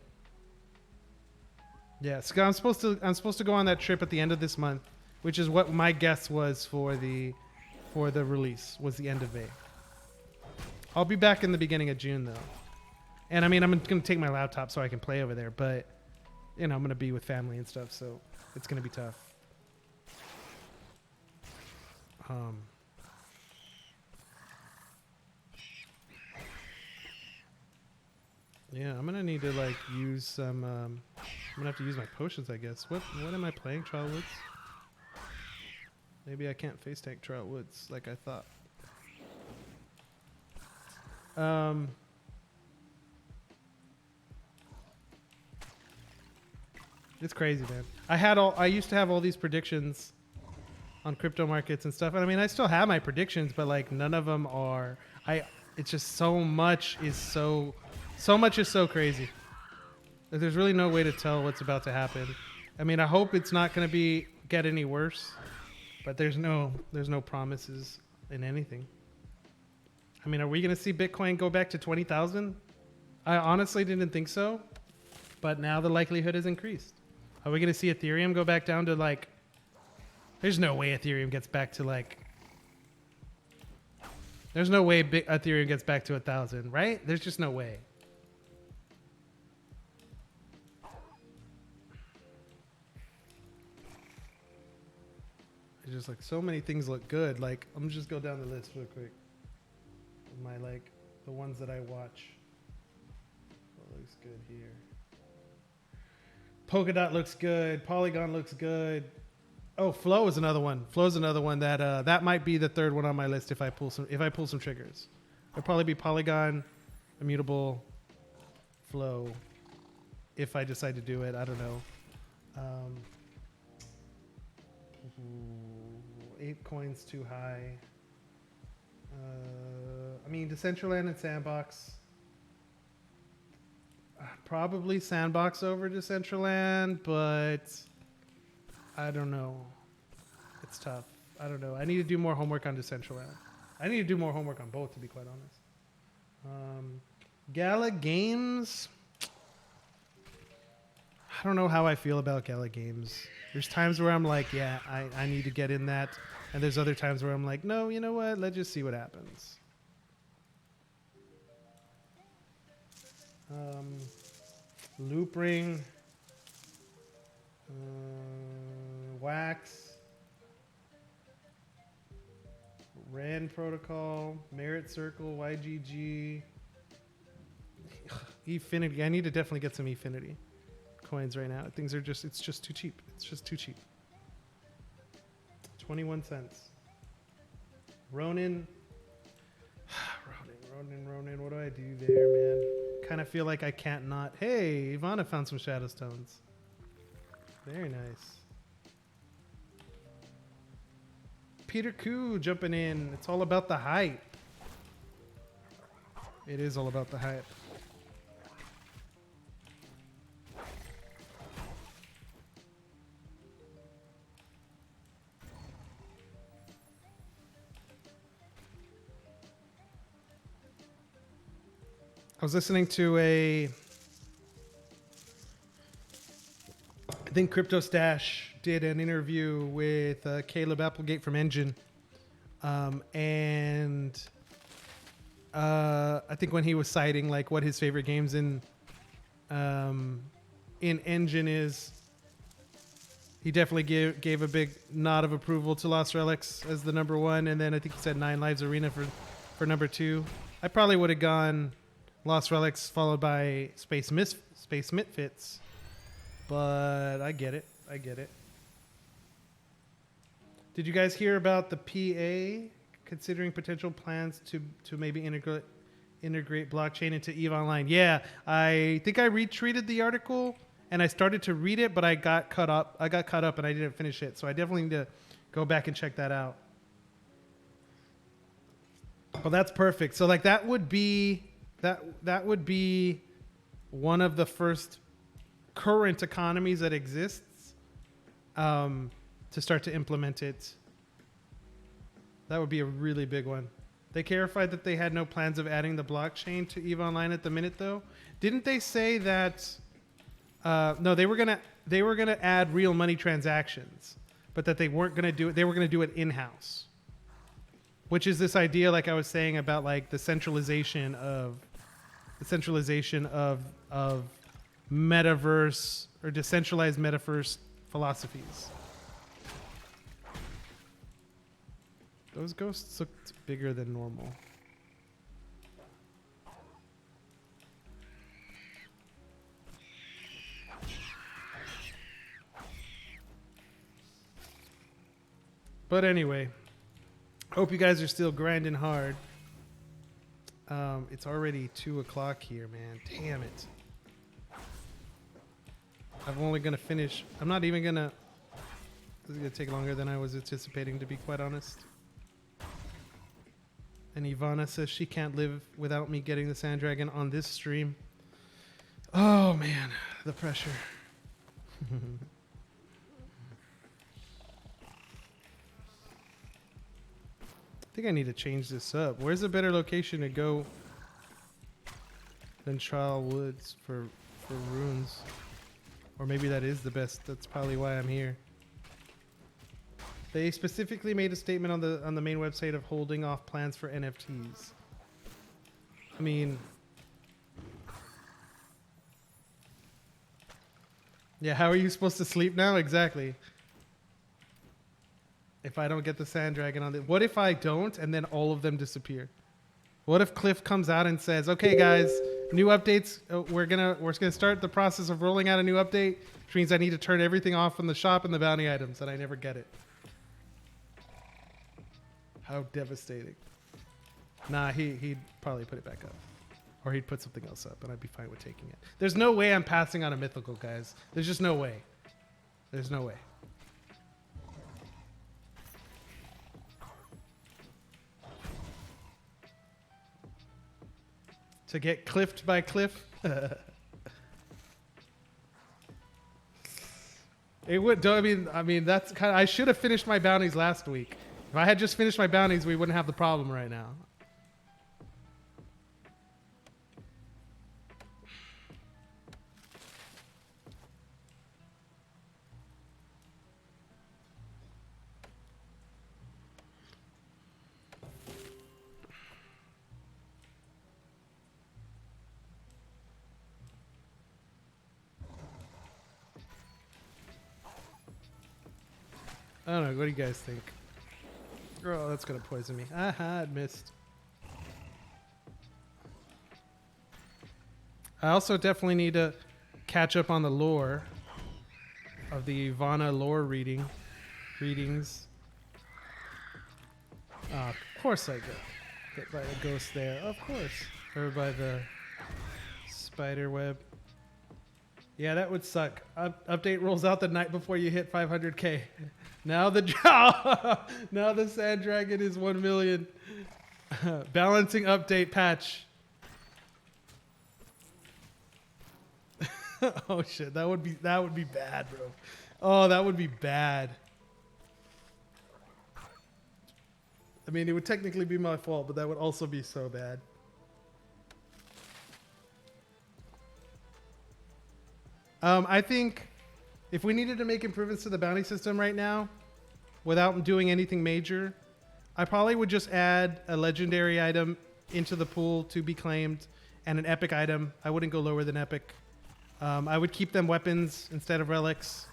yeah, so I'm supposed to go on that trip at the end of this month, which is what my guess was for the release, was the end of May. I'll be back in the beginning of June though. And I mean, I'm going to take my laptop so I can play over there, but you know, I'm going to be with family and stuff, so it's going to be tough. Um, yeah, I'm gonna need to like use some. I'm gonna have to use my potions, I guess. What am I playing? Trial Woods? Maybe I can't face tank Trial Woods like I thought. It's crazy, man. I used to have all these predictions on crypto markets and stuff. And I mean, I still have my predictions, but like none of them are. It's just so much is so crazy. Like, there's really no way to tell what's about to happen. I mean, I hope it's not going to get any worse, but there's no promises in anything. I mean, are we going to see Bitcoin go back to 20,000? I honestly didn't think so, but now the likelihood has increased. Are we going to see Ethereum go back down to like, there's no way Ethereum gets back to like, there's no way Ethereum gets back to 1,000, right? There's just no way. It's just like so many things look good. Like, I'm just go down the list real quick. My like the ones that I watch. What looks good here? Polkadot looks good. Polygon looks good. Oh, Flow is another one. Flow's another one that that might be the third one on my list if I pull some triggers. It'll probably be Polygon, Immutable, Flow. If I decide to do it, I don't know. 8 coins too high. I mean, Decentraland and Sandbox. Probably Sandbox over Decentraland, but I don't know. It's tough. I don't know. I need to do more homework on Decentraland. I need to do more homework on both, to be quite honest. Gala Games. I don't know how I feel about Gala Games. There's times where I'm like, yeah, I need to get in that. And there's other times where I'm like, no, you know what? Let's just see what happens. Loop Ring. Wax. Rand Protocol. Merit Circle. YGG. Efinity. I need to definitely get some Efinity coins right now. Things are just, it's just too cheap. It's just too cheap. 21 cents. Ronin. Ronin. What do I do there, man? Kind of feel like I can't not. Hey, Ivana found some Shadow Stones. Very nice. Peter Koo jumping in. It's all about the hype. It is all about the hype. I was listening to I think Crypto Stash did an interview with Caleb Applegate from Engine. And I think when he was citing like what his favorite games in Engine is, he definitely gave a big nod of approval to Lost Relics as the number one. And then I think he said 9 Lives Arena for number 2. I probably would have gone Lost Relics followed by Space Misfits, but I get it. Did you guys hear about the PA considering potential plans to maybe integrate blockchain into EVE Online? Yeah, I think I retweeted the article and I started to read it, but I got caught up and I didn't finish it. So I definitely need to go back and check that out. Well, that's perfect. So like that would be one of the first current economies that exists to start to implement it. That would be a really big one. They clarified that they had no plans of adding the blockchain to EVE Online at the minute, though. Didn't they say that? No, they were gonna add real money transactions, but that they weren't gonna do it. They were gonna do it in-house, which is this idea, like I was saying, about like the centralization of metaverse or decentralized metaverse philosophies. Those ghosts looked bigger than normal. But anyway, hope you guys are still grinding hard. It's already 2 o'clock here, man. Damn it. I'm only going to finish. I'm not even going to... This is going to take longer than I was anticipating, to be quite honest. And Ivana says she can't live without me getting the Sand Dragon on this stream. Oh, man. The pressure. I think I need to change this up. Where's a better location to go than Trial Woods for runes? Or maybe that is the best. That's probably why I'm here. They specifically made a statement on the main website of holding off plans for NFTs. I mean, yeah, how are you supposed to sleep now? Exactly. If I don't get the Sand Dragon on it. What if I don't and then all of them disappear? What if Cliff comes out and says, okay guys, new updates, we're gonna start the process of rolling out a new update, which means I need to turn everything off from the shop and the bounty items, and I never get it. How devastating. Nah, he'd probably put it back up. Or he'd put something else up and I'd be fine with taking it. There's no way I'm passing on a mythical, guys. There's just no way. There's no way. To get cliffed by Cliff. It would. I mean, that's kind of. I should have finished my bounties last week. If I had just finished my bounties, we wouldn't have the problem right now. I don't know. What do you guys think? Oh, that's going to poison me. Aha, it missed. I also definitely need to catch up on the lore of the Ivana lore readings. Of course I get by the ghost there. Of course. Or by the spider web. Yeah, that would suck. Update rolls out the night before you hit 500k. Now the Sand Dragon is 1 million. Balancing update patch. Oh shit, that would be bad, bro. Oh, that would be bad. I mean, it would technically be my fault, but that would also be so bad. I think if we needed to make improvements to the bounty system right now, without doing anything major, I probably would just add a legendary item into the pool to be claimed and an epic item. I wouldn't go lower than epic. I would keep them weapons instead of relics.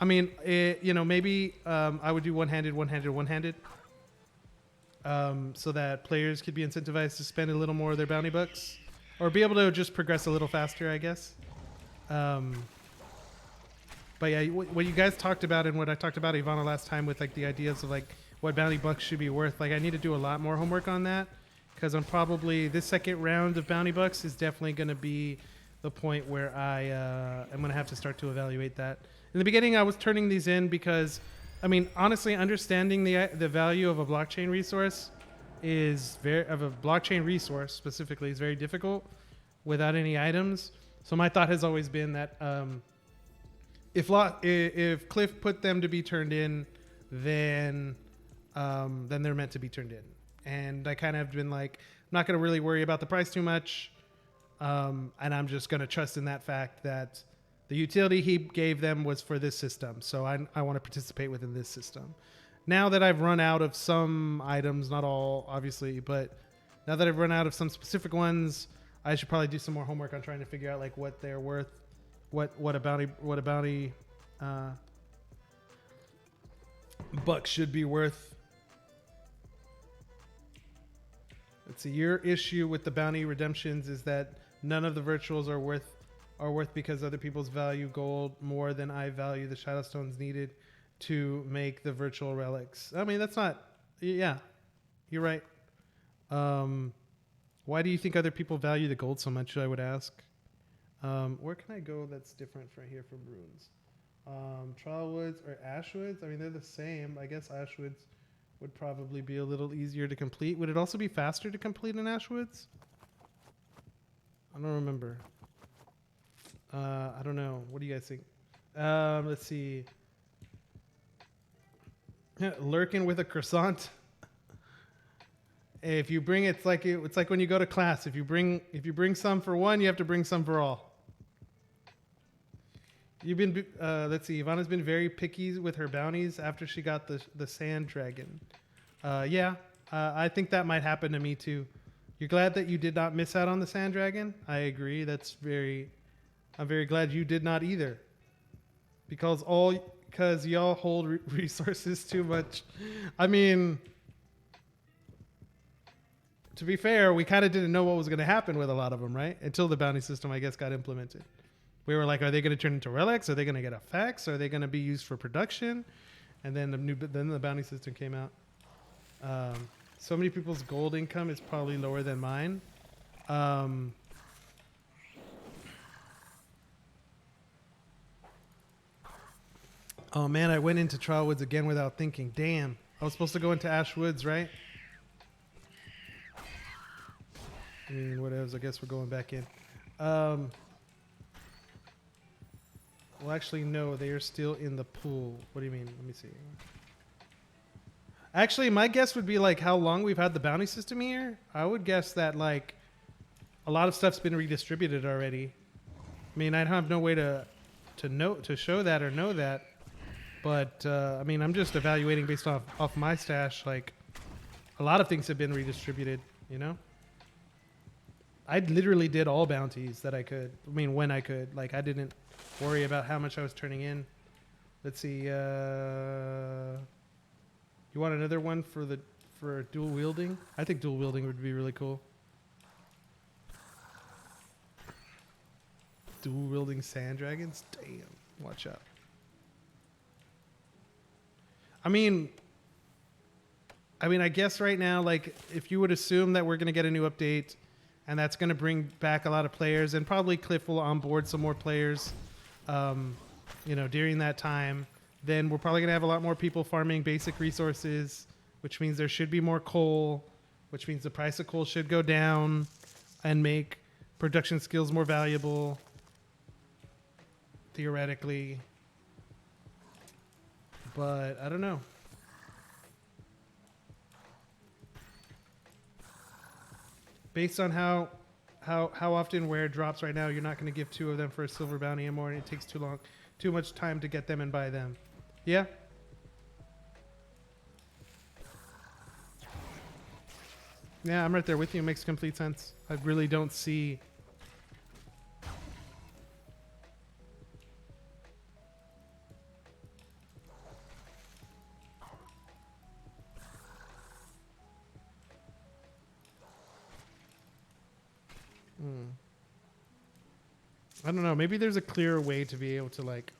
I mean, maybe I would do one-handed, so that players could be incentivized to spend a little more of their bounty bucks, or be able to just progress a little faster, I guess. But yeah, what you guys talked about and what I talked about Ivana last time with like the ideas of like what bounty bucks should be worth, like I need to do a lot more homework on that, because I'm probably this second round of bounty bucks is definitely going to be the point where I'm going to have to start to evaluate that. In the beginning, I was turning these in because, I mean, honestly, understanding the value of a blockchain resource specifically is very difficult without any items. So my thought has always been that if Cliff put them to be turned in, then they're meant to be turned in. And I kind of been like, I'm not going to really worry about the price too much, and I'm just going to trust in that fact that the utility he gave them was for this system. So I want to participate within this system. Now that I've run out of some items, not all obviously, but now that I've run out of some specific ones, I should probably do some more homework on trying to figure out like what they're worth, what a bounty buck should be worth. So your issue with the bounty redemptions is that none of the virtuals are worth because other people's value gold more than I value the shadow stones needed to make the virtual relics. I mean, that's not. Yeah, you're right. Why do you think other people value the gold so much? I would ask. Where can I go that's different from here from runes? Trial woods or ash woods? I mean, they're the same. I guess ash woods would probably be a little easier to complete. Would it also be faster to complete in ash woods? I don't remember. I don't know. What do you guys think? Let's see. Lurking with a croissant. If you bring it's like when you go to class. If you bring some for one, you have to bring some for all. You've been let's see. Ivana's been very picky with her bounties after she got the sand dragon. I think that might happen to me too. You're glad that you did not miss out on the sand dragon? I agree. I'm very glad you did not either. Because y'all hold resources too much. I mean, to be fair, we kind of didn't know what was going to happen with a lot of them, right? Until the bounty system, I guess, got implemented. We were like, are they going to turn into relics? Are they going to get effects? Are they going to be used for production? And then the bounty system came out. So many people's gold income is probably lower than mine. Oh man, I went into Trial Woods again without thinking. Damn. I was supposed to go into Ash Woods, right? I mean, whatever. I guess we're going back in. Well, actually, no. They are still in the pool. What do you mean? Let me see. Actually, my guess would be like how long we've had the bounty system here. I would guess that like a lot of stuff's been redistributed already. I mean, I have no way to show that or know that. But I mean, I'm just evaluating based off my stash. Like a lot of things have been redistributed. You know. I literally did all bounties that I could. I mean, when I could. Like, I didn't worry about how much I was turning in. Let's see. You want another one for dual wielding? I think dual wielding would be really cool. Dual wielding sand dragons? Damn. Watch out. I mean, I guess right now, like, if you would assume that we're going to get a new update and that's going to bring back a lot of players, and probably Cliff will onboard some more players, during that time, then we're probably going to have a lot more people farming basic resources, which means there should be more coal, which means the price of coal should go down and make production skills more valuable, theoretically. But I don't know. Based on how often where drops right now, you're not going to give 2 of them for a silver bounty anymore, and it takes too much time to get them and buy them. Yeah? Yeah, I'm right there with you. It makes complete sense. I really don't see... I don't know. Maybe there's a clearer way to be able to, like...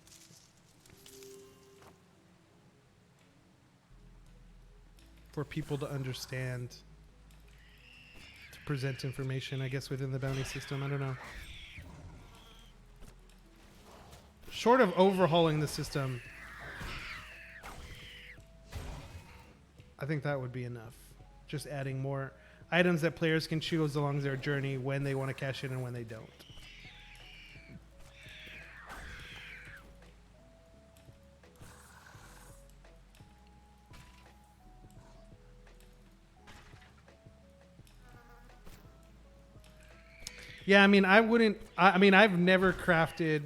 for people to understand, to present information, I guess, within the bounty system. I don't know. Short of overhauling the system, I think that would be enough. Just adding more items that players can choose along their journey when they want to cash in and when they don't. Yeah, I mean, I've never crafted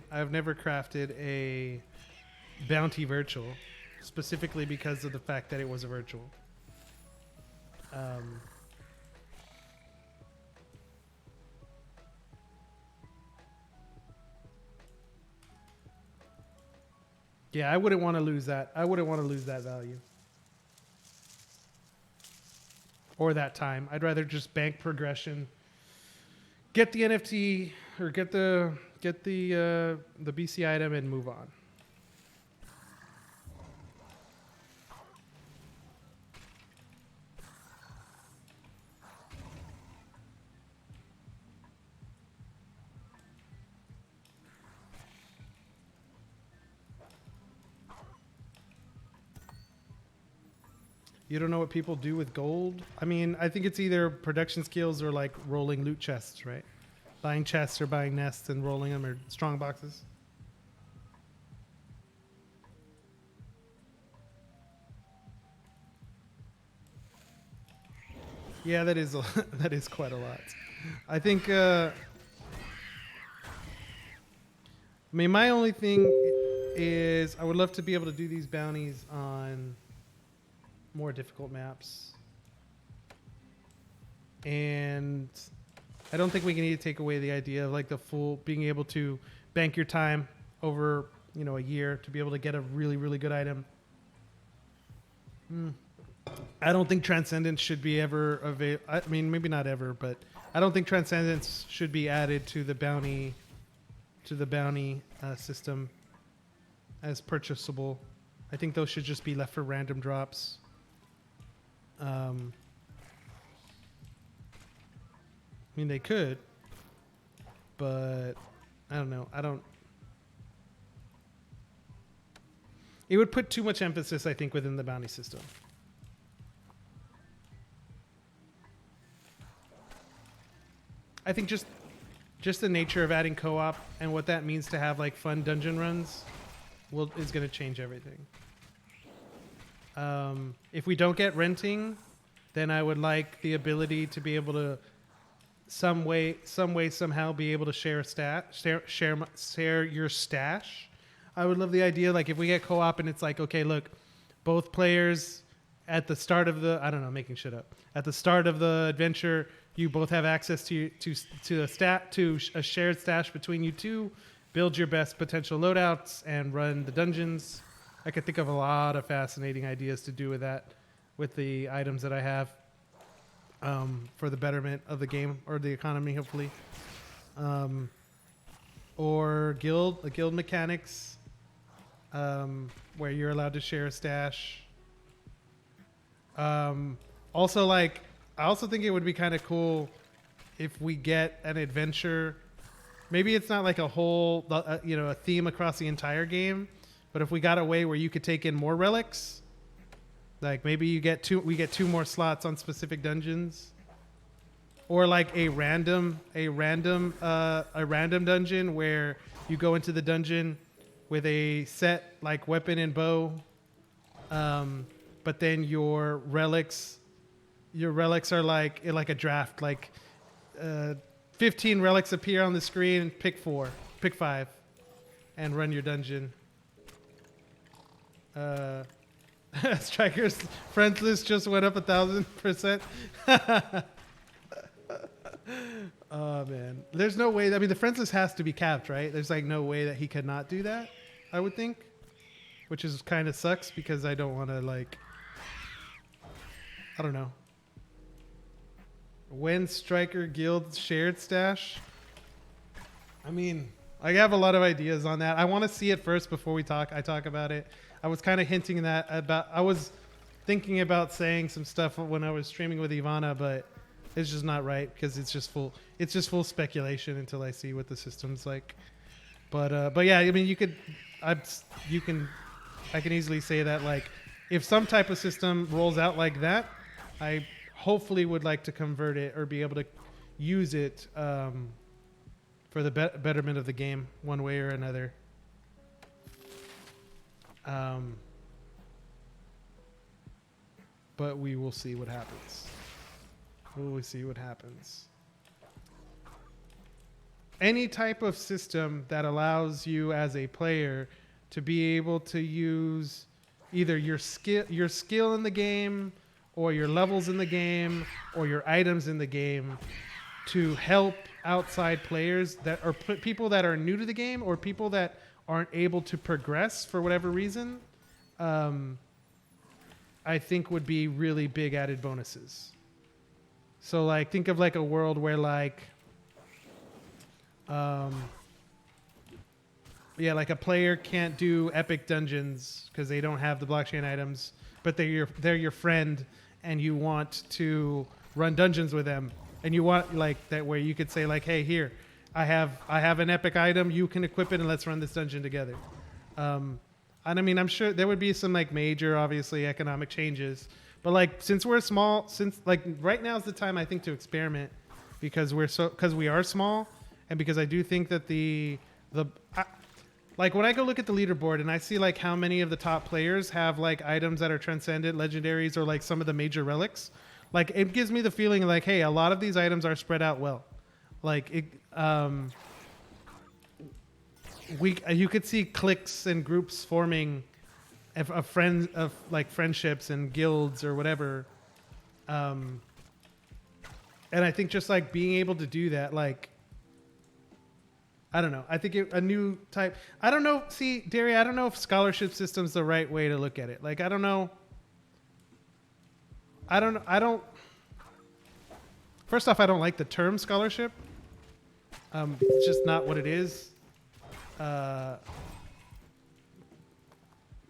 a bounty virtual, specifically because of the fact that it was a virtual. Yeah, I wouldn't want to lose that. I wouldn't want to lose that value. or that time. I'd rather just bank progression, get the NFT or get the BC item and move on. You don't know what people do with gold? I mean, I think it's either production skills or like rolling loot chests, right? Buying chests or buying nests and rolling them, or strong boxes. Yeah, that is that is quite a lot. I think. I mean, my only thing is I would love to be able to do these bounties on more difficult maps, and I don't think we need to take away the idea of like the full being able to bank your time over, you know, a year to be able to get a really, really good item. I don't think Transcendence should be ever available. I mean, maybe not ever, but I don't think Transcendence should be added to the bounty system as purchasable. I think those should just be left for random drops. I mean, they could, but I don't know. It would put too much emphasis, I think, within the bounty system. I think just the nature of adding co-op and what that means to have like fun dungeon runs is going to change everything. If we don't get renting, then I would like the ability to be able to some way, somehow be able to share your stash. I would love the idea, like if we get co-op and it's like, okay, look, both players at the start of the, I don't know, making shit up. At the start of the adventure, you both have access to a shared stash between you two. Build your best potential loadouts and run the dungeons. I could think of a lot of fascinating ideas to do with that, with the items that I have, for the betterment of the game or the economy, hopefully. Or guild mechanics, where you're allowed to share a stash. Also, like, I also think it would be kind of cool if we get an adventure. Maybe it's not like a whole, a theme across the entire game, but if we got a way where you could take in more relics, like maybe we get two more slots on specific dungeons, or like a random dungeon where you go into the dungeon with a set like weapon and bow, but then your relics are like in like a draft, like 15 relics appear on the screen. Pick 5, and run your dungeon. Striker's friends list just went up 1,000%. Oh man, there's no way. I mean, the friends list has to be capped, right? There's like no way that he could not do that, I would think, which is kind of sucks because I don't want to, like, I don't know. When Striker Guild shared stash? I mean, I have a lot of ideas on that. I want to see it first before I talk about it. I was kind of hinting that I was thinking about saying some stuff when I was streaming with Ivana, but it's just not right because it's just full speculation until I see what the system's like. But yeah, I mean, I can easily say that, like, if some type of system rolls out like that, I hopefully would like to convert it or be able to use it for the betterment of the game one way or another. But we will see what happens. Any type of system that allows you as a player to be able to use either your skill in the game, or your levels in the game, or your items in the game to help outside players that are people that are new to the game, or people that aren't able to progress for whatever reason, I think would be really big added bonuses. So like think of like a world where like yeah, like a player can't do epic dungeons because they don't have the blockchain items, but they're your friend, and you want to run dungeons with them, and you want like that where you could say like, hey, here, I have an epic item, you can equip it, and let's run this dungeon together. And I mean, I'm sure there would be some like major, obviously, economic changes, but like since like right now is the time I think to experiment because we are small, and because I do think that like when I go look at the leaderboard and I see like how many of the top players have like items that are transcendent, legendaries, or like some of the major relics, like it gives me the feeling like, hey, a lot of these items are spread out well. Like it, you could see cliques and groups forming of friends of like friendships and guilds or whatever. And I think just like being able to do that, like. I don't know. I think a new type. I don't know. See, Derry, I don't know if scholarship system's the right way to look at it. Like, I don't know. I don't. First off, I don't like the term scholarship. It's just not what it is.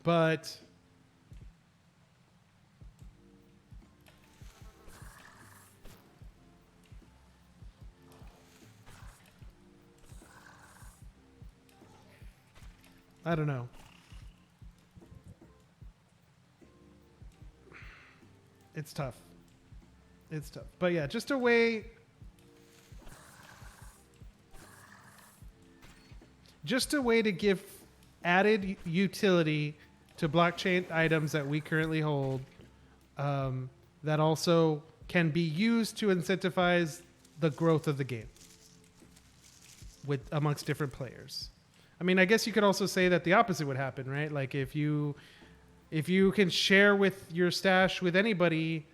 But I don't know. It's tough. It's tough. But yeah, just a way to give added utility to blockchain items that we currently hold, that also can be used to incentivize the growth of the game amongst different players. I mean, I guess you could also say that the opposite would happen, right? Like if you can share with your stash with anybody,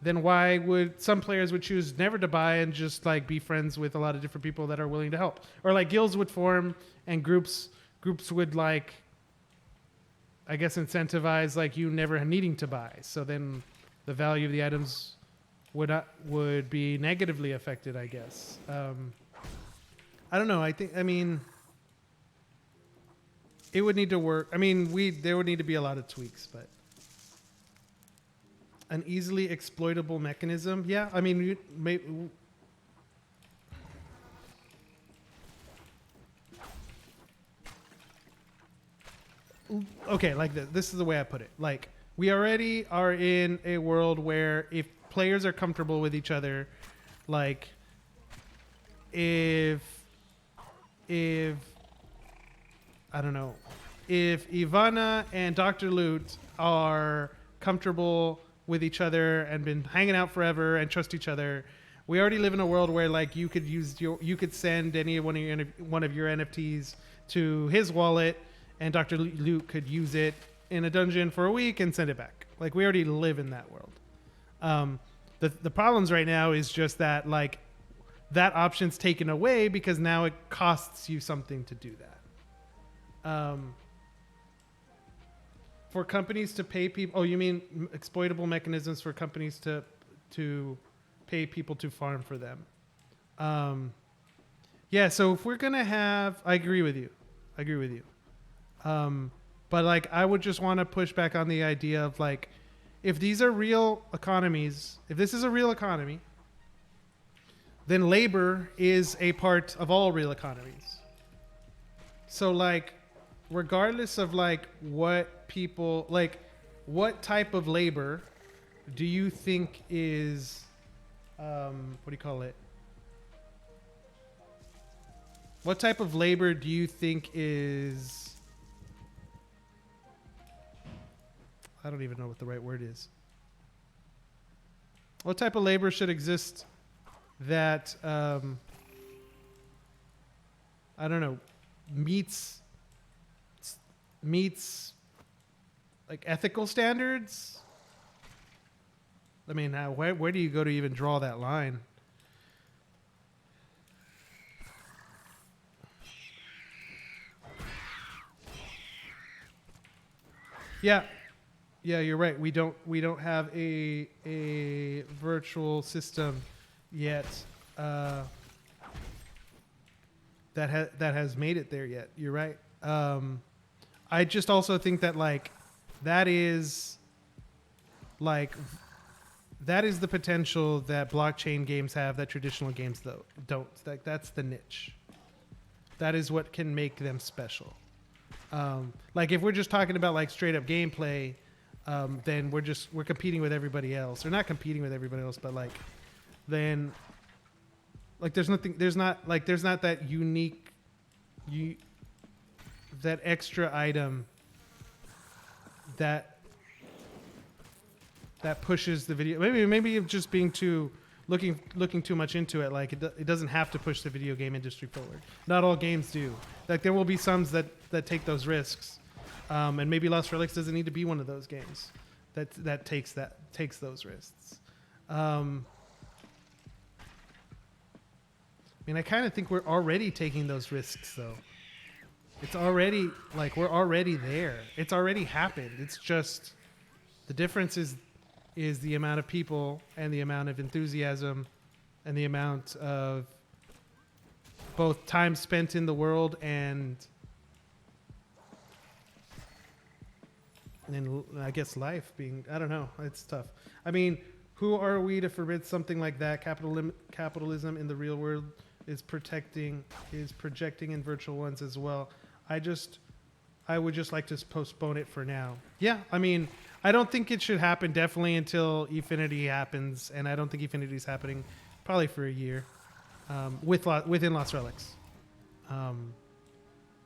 then why would some players would choose never to buy and just like be friends with a lot of different people that are willing to help? Or like guilds would form and groups would like, I guess, incentivize like you never needing to buy. So then the value of the items would be negatively affected, I guess. I don't know. I mean, it would need to work. I mean, there would need to be a lot of tweaks, but an easily exploitable mechanism. Yeah, I mean, okay, like this. This is the way I put it. Like we already are in a world where if players are comfortable with each other, like if I don't know, if Ivana and Dr. Loot are comfortable with each other and been hanging out forever and trust each other, we already live in a world where like you could send any one of your NFTs to his wallet, and Dr. Loot could use it in a dungeon for a week and send it back. Like we already live in that world. The problems right now is just that like that option's taken away because now it costs you something to do that. For companies to pay people, oh, you mean exploitable mechanisms for companies to pay people to farm for them? Yeah. So if we're gonna have, I agree with you. But like, I would just want to push back on the idea of like, if these are real economies, if this is a real economy, then labor is a part of all real economies. So like, regardless of like what people, like what type of labor do you think is, what do you call it? What type of labor do you think is, I don't even know what the right word is. What type of labor should exist that, I don't know, meets like ethical standards? I mean, where do you go to even draw that line? Yeah, you're right. We don't have a virtual system yet uh, that has made it there yet. You're right. I just also think that like that is like that is the potential that blockchain games have that traditional games though don't. Like that's the niche. That is what can make them special. Like if we're just talking about like straight up gameplay, then we're competing with everybody else, or not competing with everybody else, but like then like there's not that unique that extra item that pushes the video. Maybe just being too looking too much into it. Like it doesn't have to push the video game industry forward. Not all games do. Like there will be some that take those risks, and maybe Lost Relics doesn't need to be one of those games that takes those risks. I mean, I kind of think we're already taking those risks though. It's already like we're already there. It's already happened. It's just the difference is the amount of people and the amount of enthusiasm and the amount of both time spent in the world and I guess life being, I don't know, it's tough. I mean, who are we to forbid something like that? Capitalism in the real world is projecting in virtual ones as well. I would just like to postpone it for now. Yeah, I mean, I don't think it should happen definitely until Efinity happens, and I don't think Efinity is happening probably for a year within Lost Relics.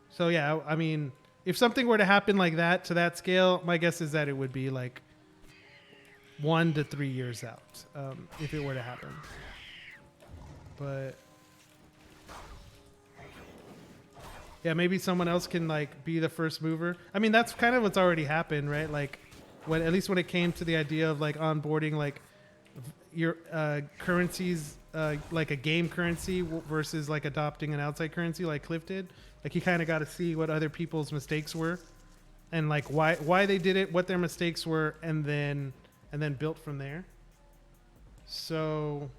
So yeah, I mean, if something were to happen like that to that scale, my guess is that it would be like 1 to 3 years out if it were to happen. But yeah, maybe someone else can like be the first mover. I mean, that's kind of what's already happened, right? Like at least when it came to the idea of like onboarding like your currencies, like a game currency versus like adopting an outside currency like Cliff did. Like he kind of got to see what other people's mistakes were and like why they did it, what their mistakes were, and then built from there. So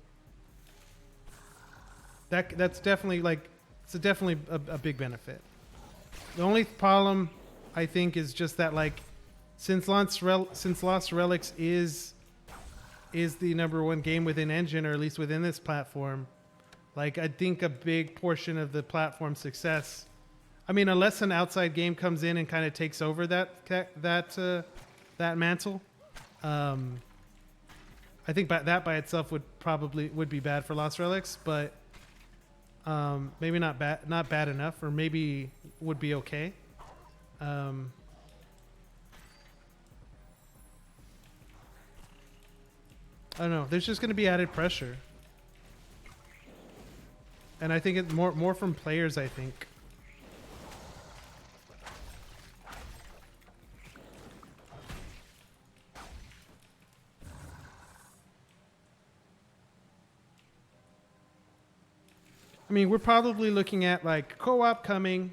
that's definitely like it's definitely a big benefit. The only problem I think is just that like since Lost Relics is the number one game within Engine, or at least within this platform, like I think a big portion of the platform's success, I mean, unless an outside game comes in and kind of takes over that mantle, I think that by itself would be bad for Lost Relics, but maybe not bad enough, or maybe would be okay. I don't know. There's just going to be added pressure, and I think it's more from players. I think. I mean, we're probably looking at like co-op coming,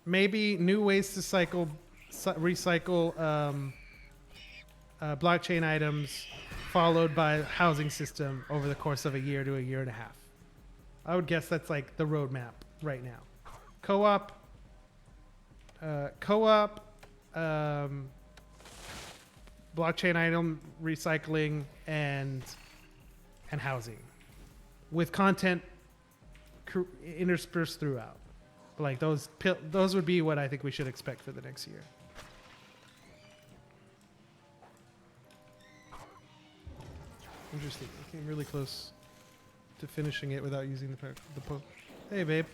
maybe new ways to recycle blockchain items, followed by a housing system over the course of a year to a year and a half. I would guess that's like the roadmap right now. Co-op, blockchain item recycling, and housing, with content interspersed throughout. But like those would be what I think we should expect for the next year. Interesting. I came really close to finishing it without using the poke. Hey, babe.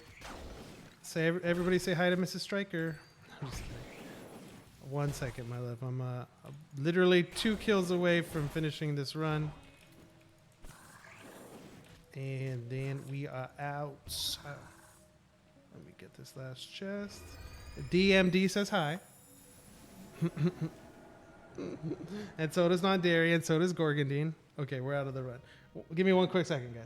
Everybody say hi to Mrs. Stryker. I'm just kidding. 1 second, my love. I'm literally 2 kills away from finishing this run. And then we are out. Let me get this last chest. DMD says hi. And so does Nondari, and so does Gorgandine. Okay, we're out of the run. Give me 1 quick second, guys.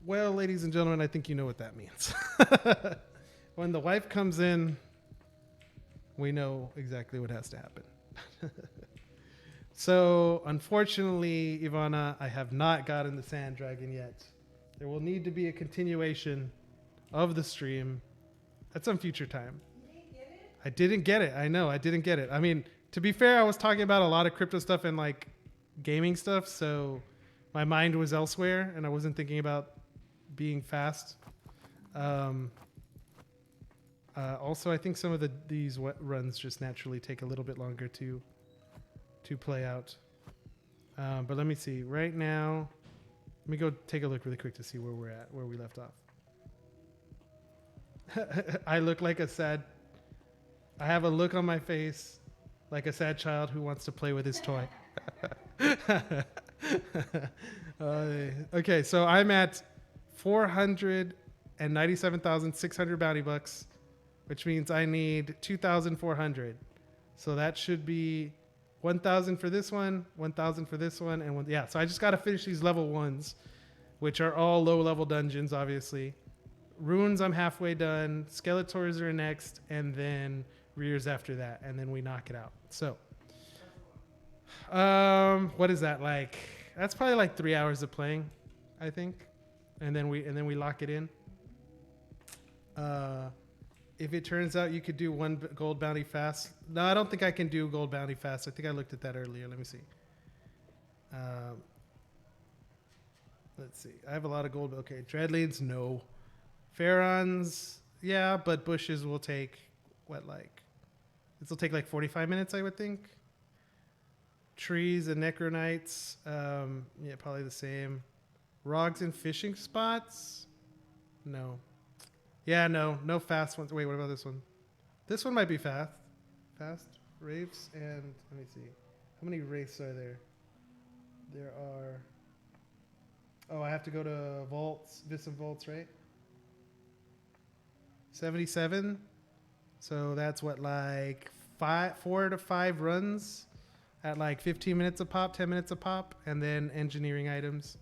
Well, ladies and gentlemen, I think you know what that means. When the wife comes in, we know exactly what has to happen. So, unfortunately, Ivana, I have not gotten the sand dragon yet. There will need to be a continuation of the stream at some future time. You didn't get it? I didn't get it. I know, I didn't get it. I mean, to be fair, I was talking about a lot of crypto stuff and like gaming stuff, so my mind was elsewhere and I wasn't thinking about being fast. Also, I think some of these runs just naturally take a little bit longer to play out. But let me see. Right now, let me go take a look really quick to see where we're at, where we left off. I look like a sad... I have a look on my face like a sad child who wants to play with his toy. Okay, so I'm at 497,600 bounty bucks, which means I need 2,400. So that should be 1,000 for this one, 1,000 for this one, and yeah. So I just got to finish these level ones, which are all low-level dungeons, obviously. Runes, I'm halfway done. Skeletors are next, and then Rears after that, and then we knock it out. So, what is that like? That's probably like 3 hours of playing, I think, and then we lock it in. If it turns out you could do one gold bounty fast. No, I don't think I can do gold bounty fast. I think I looked at that earlier. Let me see. Let's see. I have a lot of gold. Okay, Dreadleads, no. Pharaons, yeah, but bushes will take, what, like... This will take like 45 minutes, I would think. Trees and Necronites, yeah, probably the same. Rogs and fishing spots? No. Yeah, no fast ones. Wait, what about this one? This one might be fast. Fast. Wraiths and... Let me see. How many wraiths are there? There are... Oh, I have to go to vaults. Visum vaults, right? 77. So that's what, like 4 to 5 runs at like 15 minutes a pop, 10 minutes a pop, and then engineering items.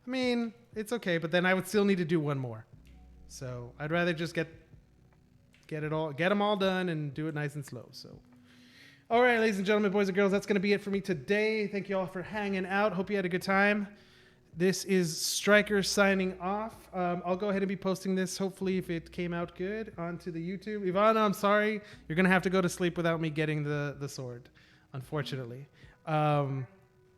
I mean, it's okay, but then I would still need to do one more. So I'd rather just get them all done and do it nice and slow. So, all right, ladies and gentlemen, boys and girls, that's going to be it for me today. Thank you all for hanging out. Hope you had a good time. This is Striker signing off. I'll go ahead and be posting this, hopefully, if it came out good, onto the YouTube. Ivana, I'm sorry. You're going to have to go to sleep without me getting the sword, unfortunately.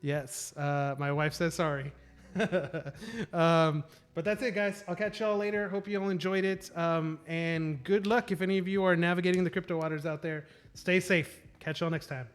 Yes, my wife says sorry. But that's it, guys. I'll catch y'all later. Hope you all enjoyed it. And good luck if any of you are navigating the crypto waters out there. Stay safe. Catch y'all next time.